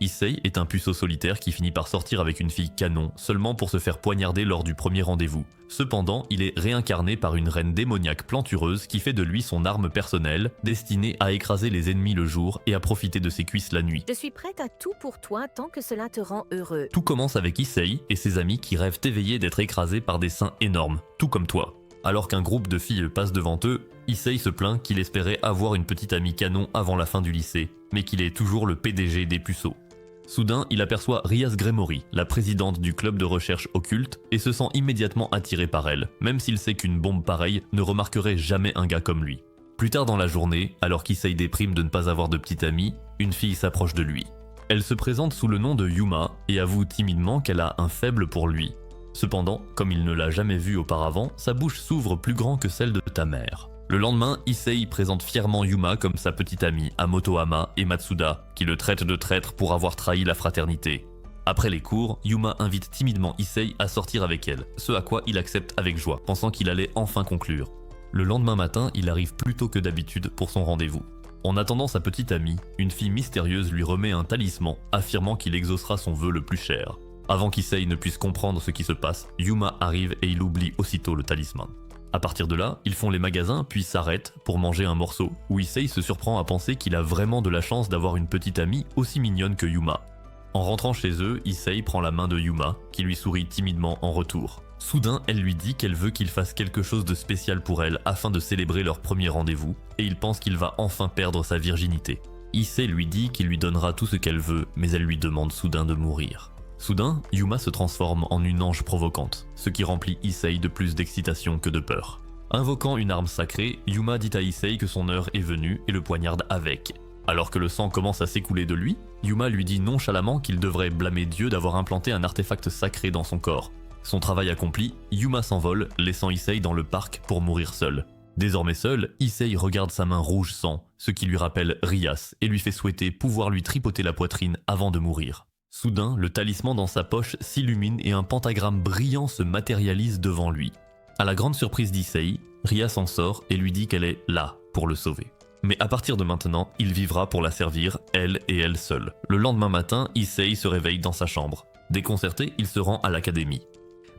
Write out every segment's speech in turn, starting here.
Issei est un puceau solitaire qui finit par sortir avec une fille canon seulement pour se faire poignarder lors du premier rendez-vous. Cependant, il est réincarné par une reine démoniaque plantureuse qui fait de lui son arme personnelle, destinée à écraser les ennemis le jour et à profiter de ses cuisses la nuit. Je suis prête à tout pour toi tant que cela te rend heureux. Tout commence avec Issei et ses amis qui rêvent éveillés d'être écrasés par des seins énormes, tout comme toi. Alors qu'un groupe de filles passe devant eux, Issei se plaint qu'il espérait avoir une petite amie canon avant la fin du lycée, mais qu'il est toujours le PDG des puceaux. Soudain, il aperçoit Rias Gremory, la présidente du club de recherche occulte, et se sent immédiatement attiré par elle, même s'il sait qu'une bombe pareille ne remarquerait jamais un gars comme lui. Plus tard dans la journée, alors qu'Issei déprime de ne pas avoir de petite amie, une fille s'approche de lui. Elle se présente sous le nom de Yuma et avoue timidement qu'elle a un faible pour lui. Cependant, comme il ne l'a jamais vue auparavant, sa bouche s'ouvre plus grand que celle de ta mère. Le lendemain, Issei présente fièrement Yuma comme sa petite amie à Motohama et Matsuda, qui le traitent de traître pour avoir trahi la fraternité. Après les cours, Yuma invite timidement Issei à sortir avec elle, ce à quoi il accepte avec joie, pensant qu'il allait enfin conclure. Le lendemain matin, il arrive plus tôt que d'habitude pour son rendez-vous. En attendant sa petite amie, une fille mystérieuse lui remet un talisman, affirmant qu'il exaucera son vœu le plus cher. Avant qu'Issei ne puisse comprendre ce qui se passe, Yuma arrive et il oublie aussitôt le talisman. A partir de là, ils font les magasins puis s'arrêtent pour manger un morceau, où Issei se surprend à penser qu'il a vraiment de la chance d'avoir une petite amie aussi mignonne que Yuma. En rentrant chez eux, Issei prend la main de Yuma, qui lui sourit timidement en retour. Soudain, elle lui dit qu'elle veut qu'il fasse quelque chose de spécial pour elle afin de célébrer leur premier rendez-vous, et il pense qu'il va enfin perdre sa virginité. Issei lui dit qu'il lui donnera tout ce qu'elle veut, mais elle lui demande soudain de mourir. Soudain, Yuma se transforme en une ange provocante, ce qui remplit Issei de plus d'excitation que de peur. Invoquant une arme sacrée, Yuma dit à Issei que son heure est venue et le poignarde avec. Alors que le sang commence à s'écouler de lui, Yuma lui dit nonchalamment qu'il devrait blâmer Dieu d'avoir implanté un artefact sacré dans son corps. Son travail accompli, Yuma s'envole, laissant Issei dans le parc pour mourir seul. Désormais seul, Issei regarde sa main rouge sang, ce qui lui rappelle Rias et lui fait souhaiter pouvoir lui tripoter la poitrine avant de mourir. Soudain, le talisman dans sa poche s'illumine et un pentagramme brillant se matérialise devant lui. À la grande surprise d'Issei, Ria s'en sort et lui dit qu'elle est là pour le sauver. Mais à partir de maintenant, il vivra pour la servir, elle et elle seule. Le lendemain matin, Issei se réveille dans sa chambre. Déconcerté, il se rend à l'académie.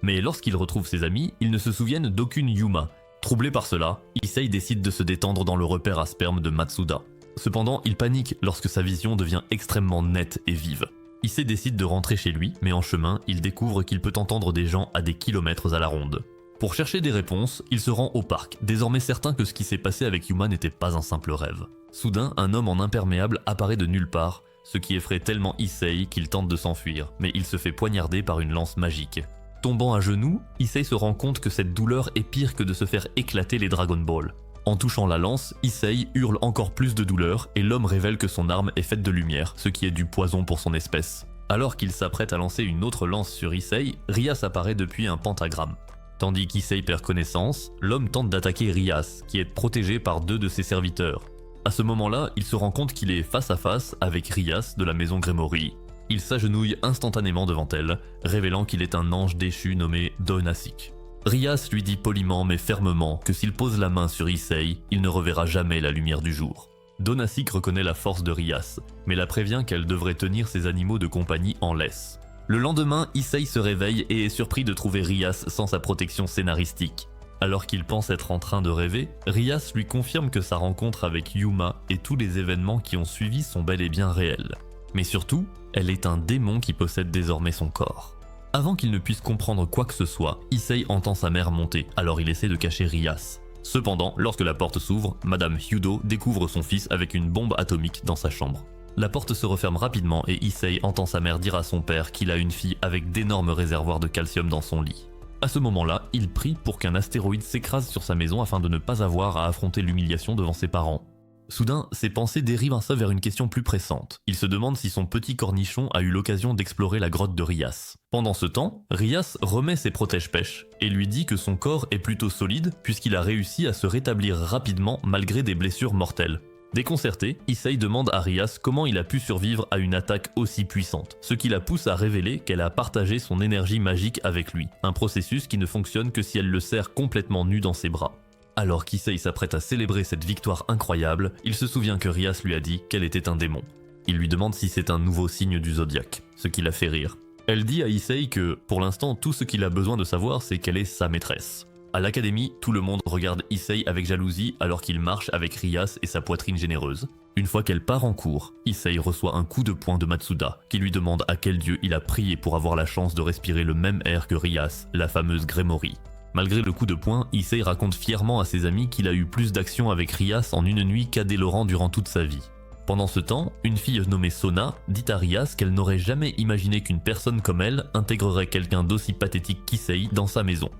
Mais lorsqu'il retrouve ses amis, ils ne se souviennent d'aucune Yuma. Troublé par cela, Issei décide de se détendre dans le repère à sperme de Matsuda. Cependant, il panique lorsque sa vision devient extrêmement nette et vive. Issei décide de rentrer chez lui, mais en chemin, il découvre qu'il peut entendre des gens à des kilomètres à la ronde. Pour chercher des réponses, il se rend au parc, désormais certain que ce qui s'est passé avec Yuma n'était pas un simple rêve. Soudain, un homme en imperméable apparaît de nulle part, ce qui effraie tellement Issei qu'il tente de s'enfuir, mais il se fait poignarder par une lance magique. Tombant à genoux, Issei se rend compte que cette douleur est pire que de se faire éclater les Dragon Ball. En touchant la lance, Issei hurle encore plus de douleur et l'homme révèle que son arme est faite de lumière, ce qui est du poison pour son espèce. Alors qu'il s'apprête à lancer une autre lance sur Issei, Rias apparaît depuis un pentagramme. Tandis qu'Issei perd connaissance, l'homme tente d'attaquer Rias, qui est protégé par deux de ses serviteurs. À ce moment-là, il se rend compte qu'il est face à face avec Rias de la maison Gremory. Il s'agenouille instantanément devant elle, révélant qu'il est un ange déchu nommé Donasik. Rias lui dit poliment mais fermement que s'il pose la main sur Issei, il ne reverra jamais la lumière du jour. Donasik reconnaît la force de Rias, mais la prévient qu'elle devrait tenir ses animaux de compagnie en laisse. Le lendemain, Issei se réveille et est surpris de trouver Rias sans sa protection scénaristique. Alors qu'il pense être en train de rêver, Rias lui confirme que sa rencontre avec Yuma et tous les événements qui ont suivi sont bel et bien réels. Mais surtout, elle est un démon qui possède désormais son corps. Avant qu'il ne puisse comprendre quoi que ce soit, Issei entend sa mère monter, alors il essaie de cacher Rias. Cependant, lorsque la porte s'ouvre, Madame Hyudo découvre son fils avec une bombe atomique dans sa chambre. La porte se referme rapidement et Issei entend sa mère dire à son père qu'il a une fille avec d'énormes réservoirs de calcium dans son lit. À ce moment-là, il prie pour qu'un astéroïde s'écrase sur sa maison afin de ne pas avoir à affronter l'humiliation devant ses parents. Soudain, ses pensées dérivent un peu vers une question plus pressante. Il se demande si son petit cornichon a eu l'occasion d'explorer la grotte de Rias. Pendant ce temps, Rias remet ses protège-pêches et lui dit que son corps est plutôt solide puisqu'il a réussi à se rétablir rapidement malgré des blessures mortelles. Déconcerté, Issei demande à Rias comment il a pu survivre à une attaque aussi puissante, ce qui la pousse à révéler qu'elle a partagé son énergie magique avec lui, un processus qui ne fonctionne que si elle le serre complètement nu dans ses bras. Alors qu'Issei s'apprête à célébrer cette victoire incroyable, il se souvient que Rias lui a dit qu'elle était un démon. Il lui demande si c'est un nouveau signe du zodiaque, ce qui la fait rire. Elle dit à Issei que, pour l'instant, tout ce qu'il a besoin de savoir, c'est qu'elle est sa maîtresse. À l'académie, tout le monde regarde Issei avec jalousie alors qu'il marche avec Rias et sa poitrine généreuse. Une fois qu'elle part en cours, Issei reçoit un coup de poing de Matsuda, qui lui demande à quel dieu il a prié pour avoir la chance de respirer le même air que Rias, la fameuse Gremory. Malgré le coup de poing, Issei raconte fièrement à ses amis qu'il a eu plus d'action avec Rias en une nuit qu'Ade Laurent durant toute sa vie. Pendant ce temps, une fille nommée Sona dit à Rias qu'elle n'aurait jamais imaginé qu'une personne comme elle intégrerait quelqu'un d'aussi pathétique qu'Issei dans sa maison.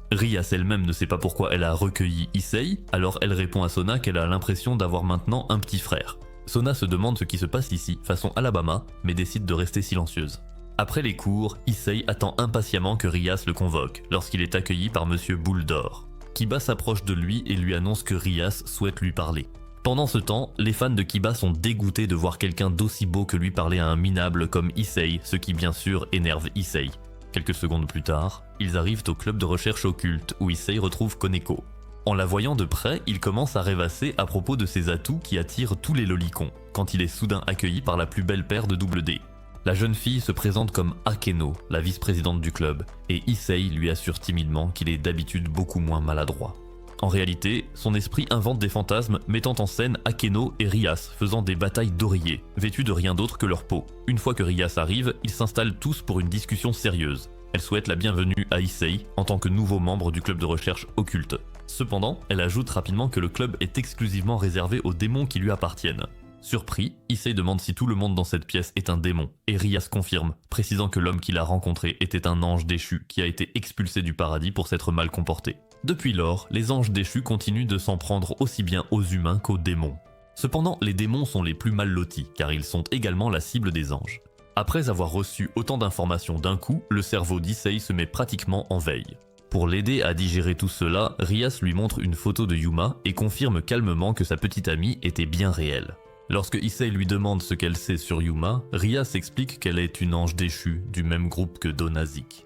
Rias elle-même ne sait pas pourquoi elle a recueilli Issei, alors elle répond à Sona qu'elle a l'impression d'avoir maintenant un petit frère. Sona se demande ce qui se passe ici, façon Alabama, mais décide de rester silencieuse. Après les cours, Issei attend impatiemment que Rias le convoque, lorsqu'il est accueilli par Monsieur Boule d'Or. Kiba s'approche de lui et lui annonce que Rias souhaite lui parler. Pendant ce temps, les fans de Kiba sont dégoûtés de voir quelqu'un d'aussi beau que lui parler à un minable comme Issei, ce qui bien sûr énerve Issei. Quelques secondes plus tard, ils arrivent au club de recherche occulte où Issei retrouve Koneko. En la voyant de près, il commence à rêvasser à propos de ses atouts qui attirent tous les lolicons, quand il est soudain accueilli par la plus belle paire de double D. La jeune fille se présente comme Akeno, la vice-présidente du club, et Issei lui assure timidement qu'il est d'habitude beaucoup moins maladroit. En réalité, son esprit invente des fantasmes mettant en scène Akeno et Rias faisant des batailles d'oreillers, vêtus de rien d'autre que leur peau. Une fois que Rias arrive, ils s'installent tous pour une discussion sérieuse. Elle souhaite la bienvenue à Issei en tant que nouveau membre du club de recherche occulte. Cependant, elle ajoute rapidement que le club est exclusivement réservé aux démons qui lui appartiennent. Surpris, Issei demande si tout le monde dans cette pièce est un démon, et Rias confirme, précisant que l'homme qu'il a rencontré était un ange déchu qui a été expulsé du paradis pour s'être mal comporté. Depuis lors, les anges déchus continuent de s'en prendre aussi bien aux humains qu'aux démons. Cependant, les démons sont les plus mal lotis, car ils sont également la cible des anges. Après avoir reçu autant d'informations d'un coup, le cerveau d'Issei se met pratiquement en veille. Pour l'aider à digérer tout cela, Rias lui montre une photo de Yuma et confirme calmement que sa petite amie était bien réelle. Lorsque Issei lui demande ce qu'elle sait sur Yuma, Rias explique qu'elle est une ange déchue du même groupe que Donazik.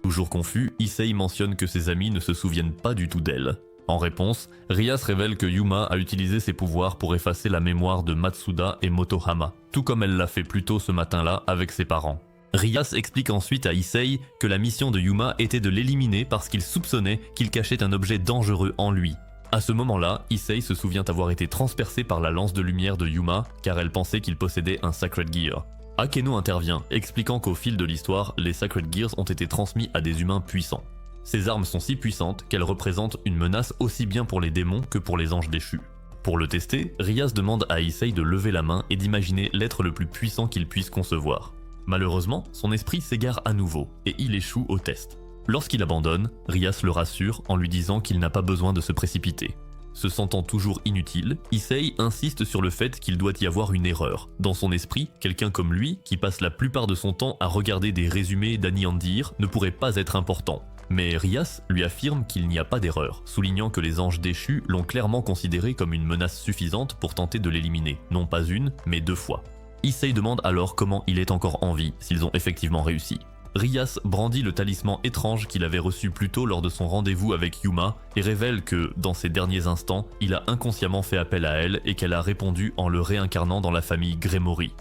Toujours confus, Issei mentionne que ses amis ne se souviennent pas du tout d'elle. En réponse, Rias révèle que Yuma a utilisé ses pouvoirs pour effacer la mémoire de Matsuda et Motohama, tout comme elle l'a fait plus tôt ce matin-là avec ses parents. Rias explique ensuite à Issei que la mission de Yuma était de l'éliminer parce qu'il soupçonnait qu'il cachait un objet dangereux en lui. À ce moment-là, Issei se souvient avoir été transpercée par la lance de lumière de Yuma car elle pensait qu'il possédait un Sacred Gear. Akeno intervient, expliquant qu'au fil de l'histoire, les Sacred Gears ont été transmis à des humains puissants. Ces armes sont si puissantes qu'elles représentent une menace aussi bien pour les démons que pour les anges déchus. Pour le tester, Rias demande à Issei de lever la main et d'imaginer l'être le plus puissant qu'il puisse concevoir. Malheureusement, son esprit s'égare à nouveau, et il échoue au test. Lorsqu'il abandonne, Rias le rassure en lui disant qu'il n'a pas besoin de se précipiter. Se sentant toujours inutile, Issei insiste sur le fait qu'il doit y avoir une erreur. Dans son esprit, quelqu'un comme lui, qui passe la plupart de son temps à regarder des résumés d'Aniandir, ne pourrait pas être important. Mais Rias lui affirme qu'il n'y a pas d'erreur, soulignant que les anges déchus l'ont clairement considéré comme une menace suffisante pour tenter de l'éliminer, non pas une, mais 2 fois. Issei demande alors comment il est encore en vie, s'ils ont effectivement réussi. Rias brandit le talisman étrange qu'il avait reçu plus tôt lors de son rendez-vous avec Yuma et révèle que, dans ses derniers instants, il a inconsciemment fait appel à elle et qu'elle a répondu en le réincarnant dans la famille Gremory.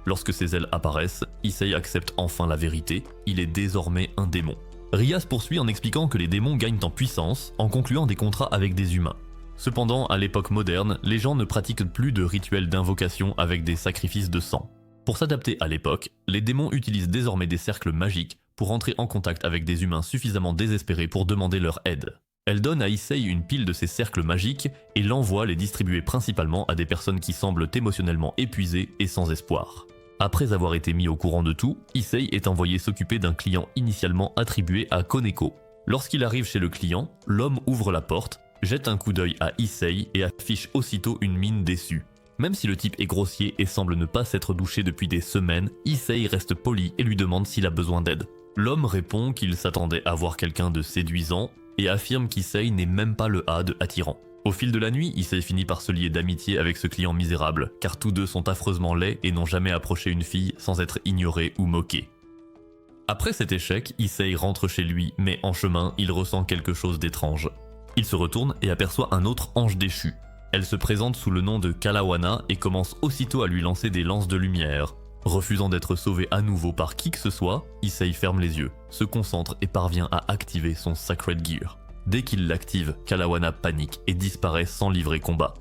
Lorsque ses ailes apparaissent, Issei accepte enfin la vérité, il est désormais un démon. Rias poursuit en expliquant que les démons gagnent en puissance en concluant des contrats avec des humains. Cependant, à l'époque moderne, les gens ne pratiquent plus de rituels d'invocation avec des sacrifices de sang. Pour s'adapter à l'époque, les démons utilisent désormais des cercles magiques pour entrer en contact avec des humains suffisamment désespérés pour demander leur aide. Elle donne à Issei une pile de ces cercles magiques et l'envoie les distribuer principalement à des personnes qui semblent émotionnellement épuisées et sans espoir. Après avoir été mis au courant de tout, Issei est envoyé s'occuper d'un client initialement attribué à Koneko. Lorsqu'il arrive chez le client, l'homme ouvre la porte, jette un coup d'œil à Issei et affiche aussitôt une mine déçue. Même si le type est grossier et semble ne pas s'être douché depuis des semaines, Issei reste poli et lui demande s'il a besoin d'aide. L'homme répond qu'il s'attendait à voir quelqu'un de séduisant et affirme qu'Issei n'est même pas le A de attirant. Au fil de la nuit, Issei finit par se lier d'amitié avec ce client misérable, car tous deux sont affreusement laids et n'ont jamais approché une fille sans être ignorés ou moqués. Après cet échec, Issei rentre chez lui, mais en chemin, il ressent quelque chose d'étrange. Il se retourne et aperçoit un autre ange déchu. Elle se présente sous le nom de Kalawana et commence aussitôt à lui lancer des lances de lumière. Refusant d'être sauvé à nouveau par qui que ce soit, Issei ferme les yeux, se concentre et parvient à activer son Sacred Gear. Dès qu'il l'active, Kalawana panique et disparaît sans livrer combat.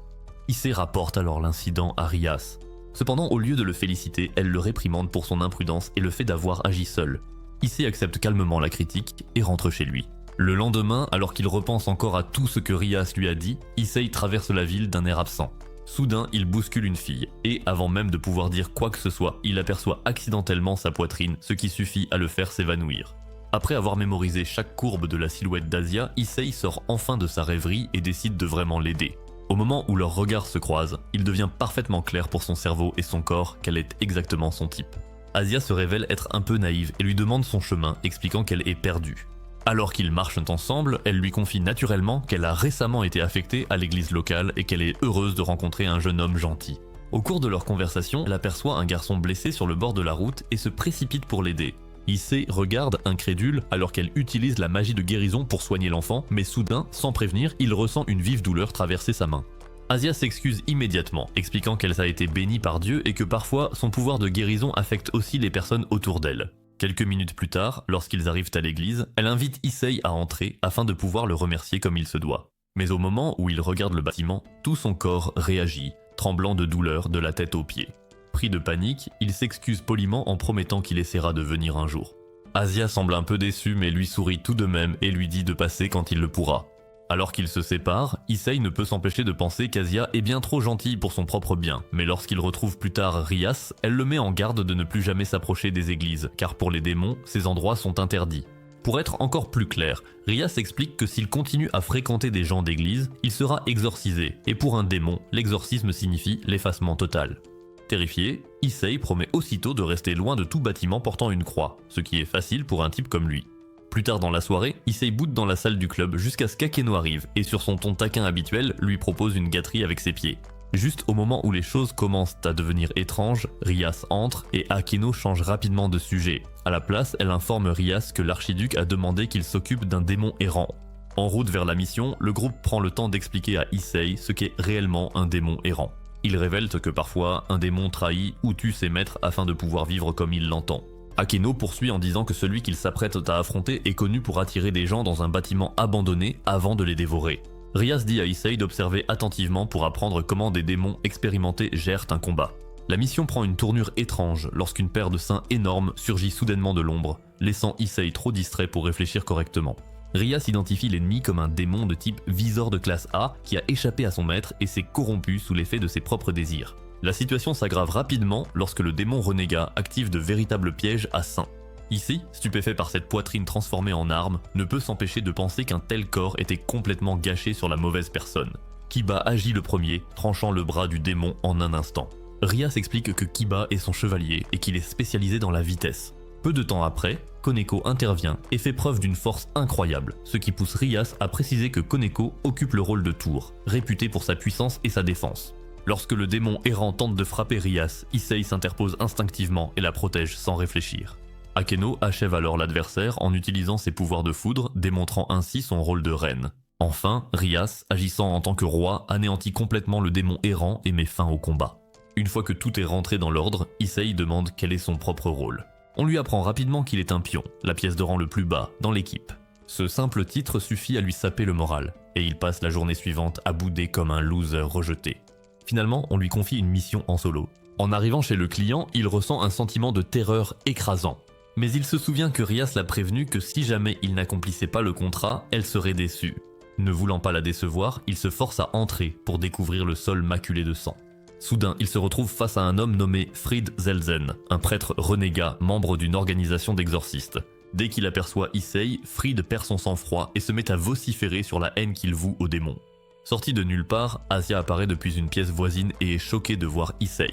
Issei rapporte alors l'incident à Rias. Cependant, au lieu de le féliciter, elle le réprimande pour son imprudence et le fait d'avoir agi seul. Issei accepte calmement la critique et rentre chez lui. Le lendemain, alors qu'il repense encore à tout ce que Rias lui a dit, Issei traverse la ville d'un air absent. Soudain, il bouscule une fille, et avant même de pouvoir dire quoi que ce soit, il aperçoit accidentellement sa poitrine, ce qui suffit à le faire s'évanouir. Après avoir mémorisé chaque courbe de la silhouette d'Asia, Issei sort enfin de sa rêverie et décide de vraiment l'aider. Au moment où leurs regards se croisent, il devient parfaitement clair pour son cerveau et son corps quel est exactement son type. Asia se révèle être un peu naïve et lui demande son chemin, expliquant qu'elle est perdue. Alors qu'ils marchent ensemble, elle lui confie naturellement qu'elle a récemment été affectée à l'église locale et qu'elle est heureuse de rencontrer un jeune homme gentil. Au cours de leur conversation, elle aperçoit un garçon blessé sur le bord de la route et se précipite pour l'aider. Issei regarde incrédule alors qu'elle utilise la magie de guérison pour soigner l'enfant, mais soudain, sans prévenir, il ressent une vive douleur traverser sa main. Asia s'excuse immédiatement, expliquant qu'elle a été bénie par Dieu et que parfois son pouvoir de guérison affecte aussi les personnes autour d'elle. Quelques minutes plus tard, lorsqu'ils arrivent à l'église, elle invite Issei à entrer afin de pouvoir le remercier comme il se doit. Mais au moment où il regarde le bâtiment, tout son corps réagit, tremblant de douleur de la tête aux pieds. Pris de panique, il s'excuse poliment en promettant qu'il essaiera de venir un jour. Asia semble un peu déçue mais lui sourit tout de même et lui dit de passer quand il le pourra. Alors qu'ils se séparent, Issei ne peut s'empêcher de penser qu'Asia est bien trop gentille pour son propre bien, mais lorsqu'il retrouve plus tard Rias, elle le met en garde de ne plus jamais s'approcher des églises, car pour les démons, ces endroits sont interdits. Pour être encore plus clair, Rias explique que s'il continue à fréquenter des gens d'église, il sera exorcisé, et pour un démon, l'exorcisme signifie l'effacement total. Terrifié, Issei promet aussitôt de rester loin de tout bâtiment portant une croix, ce qui est facile pour un type comme lui. Plus tard dans la soirée, Issei boude dans la salle du club jusqu'à ce qu'Akeno arrive et sur son ton taquin habituel, lui propose une gâterie avec ses pieds. Juste au moment où les choses commencent à devenir étranges, Rias entre et Akeno change rapidement de sujet. À la place, elle informe Rias que l'archiduc a demandé qu'il s'occupe d'un démon errant. En route vers la mission, le groupe prend le temps d'expliquer à Issei ce qu'est réellement un démon errant. Il révèle que parfois, un démon trahit ou tue ses maîtres afin de pouvoir vivre comme il l'entend. Akeno poursuit en disant que celui qu'il s'apprête à affronter est connu pour attirer des gens dans un bâtiment abandonné avant de les dévorer. Rias dit à Issei d'observer attentivement pour apprendre comment des démons expérimentés gèrent un combat. La mission prend une tournure étrange lorsqu'une paire de seins énormes surgit soudainement de l'ombre, laissant Issei trop distrait pour réfléchir correctement. Rias identifie l'ennemi comme un démon de type visor de classe A qui a échappé à son maître et s'est corrompu sous l'effet de ses propres désirs. La situation s'aggrave rapidement lorsque le démon renégat active de véritables pièges à seins. Ici, stupéfait par cette poitrine transformée en arme, ne peut s'empêcher de penser qu'un tel corps était complètement gâché sur la mauvaise personne. Kiba agit le premier, tranchant le bras du démon en un instant. Rias explique que Kiba est son chevalier et qu'il est spécialisé dans la vitesse. Peu de temps après, Koneko intervient et fait preuve d'une force incroyable, ce qui pousse Rias à préciser que Koneko occupe le rôle de tour, réputé pour sa puissance et sa défense. Lorsque le démon errant tente de frapper Rias, Issei s'interpose instinctivement et la protège sans réfléchir. Akeno achève alors l'adversaire en utilisant ses pouvoirs de foudre, démontrant ainsi son rôle de reine. Enfin, Rias, agissant en tant que roi, anéantit complètement le démon errant et met fin au combat. Une fois que tout est rentré dans l'ordre, Issei demande quel est son propre rôle. On lui apprend rapidement qu'il est un pion, la pièce de rang le plus bas, dans l'équipe. Ce simple titre suffit à lui saper le moral, et il passe la journée suivante à bouder comme un loser rejeté. Finalement, on lui confie une mission en solo. En arrivant chez le client, il ressent un sentiment de terreur écrasant. Mais il se souvient que Rias l'a prévenu que si jamais il n'accomplissait pas le contrat, elle serait déçue. Ne voulant pas la décevoir, il se force à entrer pour découvrir le sol maculé de sang. Soudain, il se retrouve face à un homme nommé Fried Zelzen, un prêtre renégat, membre d'une organisation d'exorcistes. Dès qu'il aperçoit Issei, Fried perd son sang-froid et se met à vociférer sur la haine qu'il voue aux démons. Sorti de nulle part, Asia apparaît depuis une pièce voisine et est choquée de voir Issei.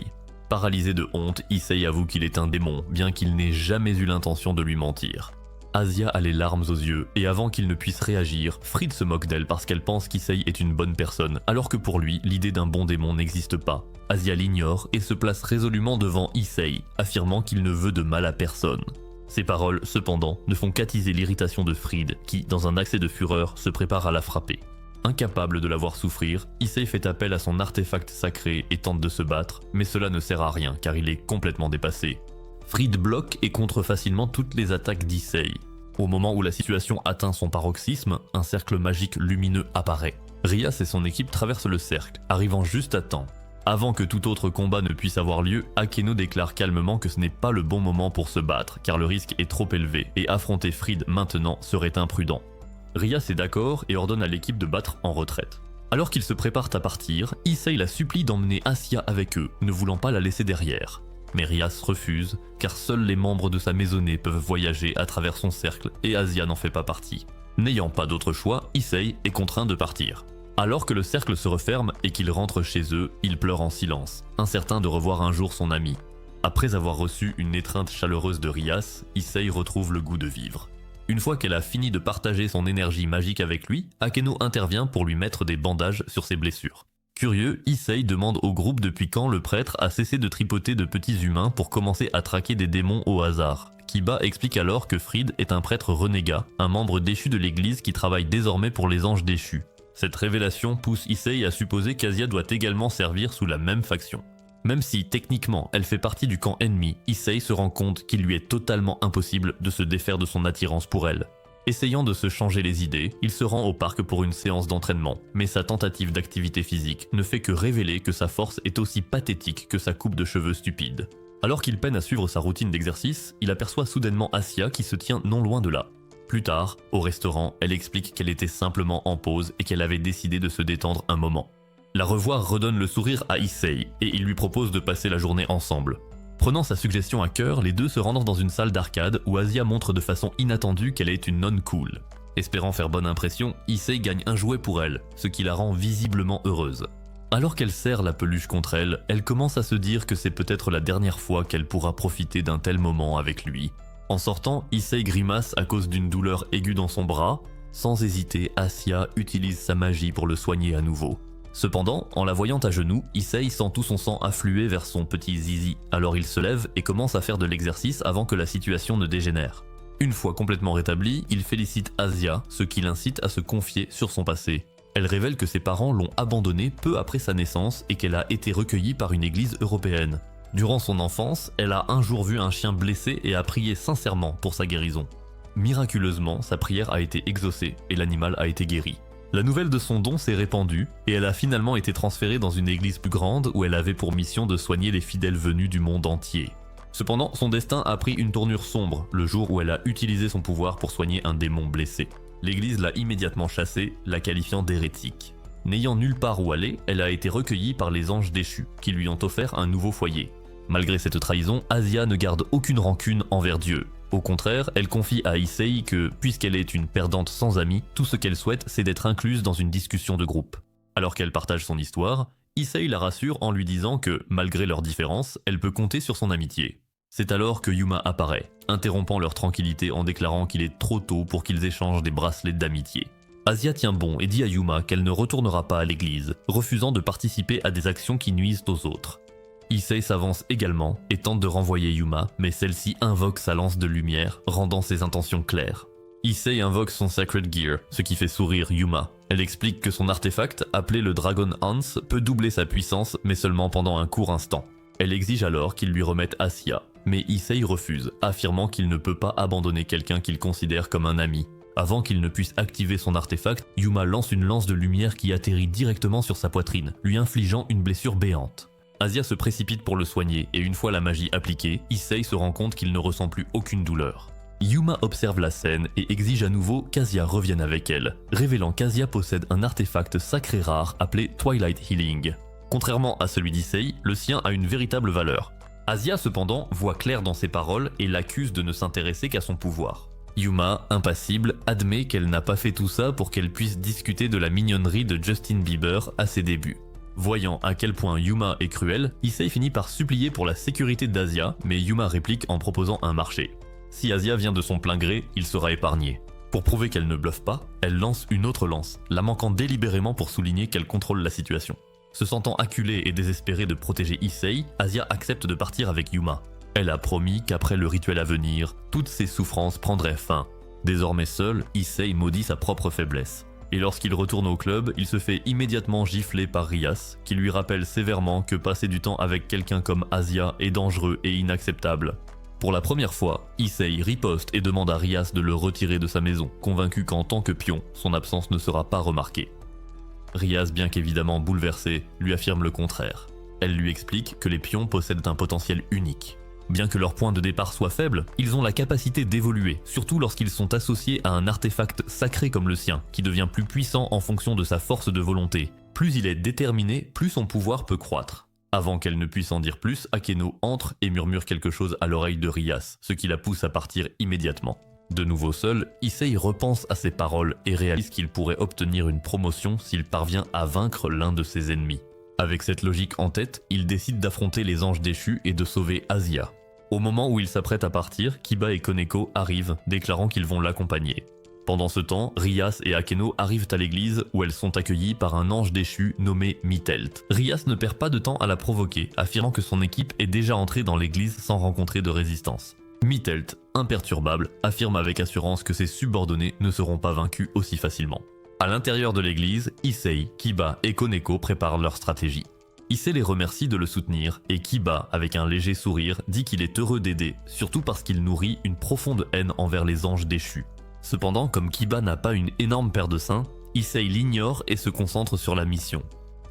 Paralysé de honte, Issei avoue qu'il est un démon, bien qu'il n'ait jamais eu l'intention de lui mentir. Asia a les larmes aux yeux, et avant qu'il ne puisse réagir, Fried se moque d'elle parce qu'elle pense qu'Issei est une bonne personne, alors que pour lui, l'idée d'un bon démon n'existe pas. Asia l'ignore et se place résolument devant Issei, affirmant qu'il ne veut de mal à personne. Ces paroles, cependant, ne font qu'attiser l'irritation de Fried, qui, dans un accès de fureur, se prépare à la frapper. Incapable de la voir souffrir, Issei fait appel à son artefact sacré et tente de se battre, mais cela ne sert à rien car il est complètement dépassé. Fried bloque et contre facilement toutes les attaques d'Issei. Au moment où la situation atteint son paroxysme, un cercle magique lumineux apparaît. Rias et son équipe traversent le cercle, arrivant juste à temps. Avant que tout autre combat ne puisse avoir lieu, Akeno déclare calmement que ce n'est pas le bon moment pour se battre, car le risque est trop élevé, et affronter Fried maintenant serait imprudent. Rias est d'accord et ordonne à l'équipe de battre en retraite. Alors qu'ils se préparent à partir, Issei la supplie d'emmener Asya avec eux, ne voulant pas la laisser derrière. Mais Rias refuse, car seuls les membres de sa maisonnée peuvent voyager à travers son cercle et Asya n'en fait pas partie. N'ayant pas d'autre choix, Issei est contraint de partir. Alors que le cercle se referme et qu'ils rentrent chez eux, il pleure en silence, incertain de revoir un jour son ami. Après avoir reçu une étreinte chaleureuse de Rias, Issei retrouve le goût de vivre. Une fois qu'elle a fini de partager son énergie magique avec lui, Akeno intervient pour lui mettre des bandages sur ses blessures. Curieux, Issei demande au groupe depuis quand le prêtre a cessé de tripoter de petits humains pour commencer à traquer des démons au hasard. Kiba explique alors que Fried est un prêtre renégat, un membre déchu de l'église qui travaille désormais pour les anges déchus. Cette révélation pousse Issei à supposer qu'Asya doit également servir sous la même faction. Même si, techniquement, elle fait partie du camp ennemi, Issei se rend compte qu'il lui est totalement impossible de se défaire de son attirance pour elle. Essayant de se changer les idées, il se rend au parc pour une séance d'entraînement, mais sa tentative d'activité physique ne fait que révéler que sa force est aussi pathétique que sa coupe de cheveux stupide. Alors qu'il peine à suivre sa routine d'exercice, il aperçoit soudainement Asya qui se tient non loin de là. Plus tard, au restaurant, elle explique qu'elle était simplement en pause et qu'elle avait décidé de se détendre un moment. La revoir redonne le sourire à Issei et il lui propose de passer la journée ensemble. Prenant sa suggestion à cœur, les deux se rendent dans une salle d'arcade où Asya montre de façon inattendue qu'elle est une nonne cool. Espérant faire bonne impression, Issei gagne un jouet pour elle, ce qui la rend visiblement heureuse. Alors qu'elle serre la peluche contre elle, elle commence à se dire que c'est peut-être la dernière fois qu'elle pourra profiter d'un tel moment avec lui. En sortant, Issei grimace à cause d'une douleur aiguë dans son bras. Sans hésiter, Asya utilise sa magie pour le soigner à nouveau. Cependant, en la voyant à genoux, Issei sent tout son sang affluer vers son petit zizi, alors il se lève et commence à faire de l'exercice avant que la situation ne dégénère. Une fois complètement rétabli, il félicite Asya, ce qui l'incite à se confier sur son passé. Elle révèle que ses parents l'ont abandonnée peu après sa naissance et qu'elle a été recueillie par une église européenne. Durant son enfance, elle a un jour vu un chien blessé et a prié sincèrement pour sa guérison. Miraculeusement, sa prière a été exaucée et l'animal a été guéri. La nouvelle de son don s'est répandue et elle a finalement été transférée dans une église plus grande où elle avait pour mission de soigner les fidèles venus du monde entier. Cependant, son destin a pris une tournure sombre le jour où elle a utilisé son pouvoir pour soigner un démon blessé. L'église l'a immédiatement chassée, la qualifiant d'hérétique. N'ayant nulle part où aller, elle a été recueillie par les anges déchus, qui lui ont offert un nouveau foyer. Malgré cette trahison, Asya ne garde aucune rancune envers Dieu. Au contraire, elle confie à Issei que, puisqu'elle est une perdante sans amis, tout ce qu'elle souhaite c'est d'être incluse dans une discussion de groupe. Alors qu'elle partage son histoire, Issei la rassure en lui disant que, malgré leurs différences, elle peut compter sur son amitié. C'est alors que Yuma apparaît, interrompant leur tranquillité en déclarant qu'il est trop tôt pour qu'ils échangent des bracelets d'amitié. Asya tient bon et dit à Yuma qu'elle ne retournera pas à l'église, refusant de participer à des actions qui nuisent aux autres. Issei s'avance également et tente de renvoyer Yuma, mais celle-ci invoque sa lance de lumière, rendant ses intentions claires. Issei invoque son Sacred Gear, ce qui fait sourire Yuma. Elle explique que son artefact, appelé le Dragon Hans, peut doubler sa puissance, mais seulement pendant un court instant. Elle exige alors qu'il lui remette Asya, mais Issei refuse, affirmant qu'il ne peut pas abandonner quelqu'un qu'il considère comme un ami. Avant qu'il ne puisse activer son artefact, Yuma lance une lance de lumière qui atterrit directement sur sa poitrine, lui infligeant une blessure béante. Asya se précipite pour le soigner et une fois la magie appliquée, Issei se rend compte qu'il ne ressent plus aucune douleur. Yuma observe la scène et exige à nouveau qu'Asya revienne avec elle, révélant qu'Asya possède un artefact sacré rare appelé Twilight Healing. Contrairement à celui d'Issei, le sien a une véritable valeur. Asya cependant voit clair dans ses paroles et l'accuse de ne s'intéresser qu'à son pouvoir. Yuma, impassible, admet qu'elle n'a pas fait tout ça pour qu'elle puisse discuter de la mignonnerie de Justin Bieber à ses débuts. Voyant à quel point Yuma est cruel, Issei finit par supplier pour la sécurité d'Asya, mais Yuma réplique en proposant un marché. Si Asya vient de son plein gré, il sera épargné. Pour prouver qu'elle ne bluffe pas, elle lance une autre lance, la manquant délibérément pour souligner qu'elle contrôle la situation. Se sentant acculée et désespérée de protéger Issei, Asya accepte de partir avec Yuma. Elle a promis qu'après le rituel à venir, toutes ses souffrances prendraient fin. Désormais seule, Issei maudit sa propre faiblesse. Et lorsqu'il retourne au club, il se fait immédiatement gifler par Rias, qui lui rappelle sévèrement que passer du temps avec quelqu'un comme Asia est dangereux et inacceptable. Pour la première fois, Issei riposte et demande à Rias de le retirer de sa maison, convaincu qu'en tant que pion, son absence ne sera pas remarquée. Rias, bien qu'évidemment bouleversé, lui affirme le contraire. Elle lui explique que les pions possèdent un potentiel unique. Bien que leur point de départ soit faible, ils ont la capacité d'évoluer, surtout lorsqu'ils sont associés à un artefact sacré comme le sien, qui devient plus puissant en fonction de sa force de volonté. Plus il est déterminé, plus son pouvoir peut croître. Avant qu'elle ne puisse en dire plus, Akeno entre et murmure quelque chose à l'oreille de Rias, ce qui la pousse à partir immédiatement. De nouveau seul, Issei repense à ses paroles et réalise qu'il pourrait obtenir une promotion s'il parvient à vaincre l'un de ses ennemis. Avec cette logique en tête, il décide d'affronter les anges déchus et de sauver Asia. Au moment où il s'apprête à partir, Kiba et Koneko arrivent, déclarant qu'ils vont l'accompagner. Pendant ce temps, Rias et Akeno arrivent à l'église où elles sont accueillies par un ange déchu nommé Mitelt. Rias ne perd pas de temps à la provoquer, affirmant que son équipe est déjà entrée dans l'église sans rencontrer de résistance. Mitelt, imperturbable, affirme avec assurance que ses subordonnés ne seront pas vaincus aussi facilement. À l'intérieur de l'église, Issei, Kiba et Koneko préparent leur stratégie. Issei les remercie de le soutenir et Kiba, avec un léger sourire, dit qu'il est heureux d'aider, surtout parce qu'il nourrit une profonde haine envers les anges déchus. Cependant, comme Kiba n'a pas une énorme paire de seins, Issei l'ignore et se concentre sur la mission.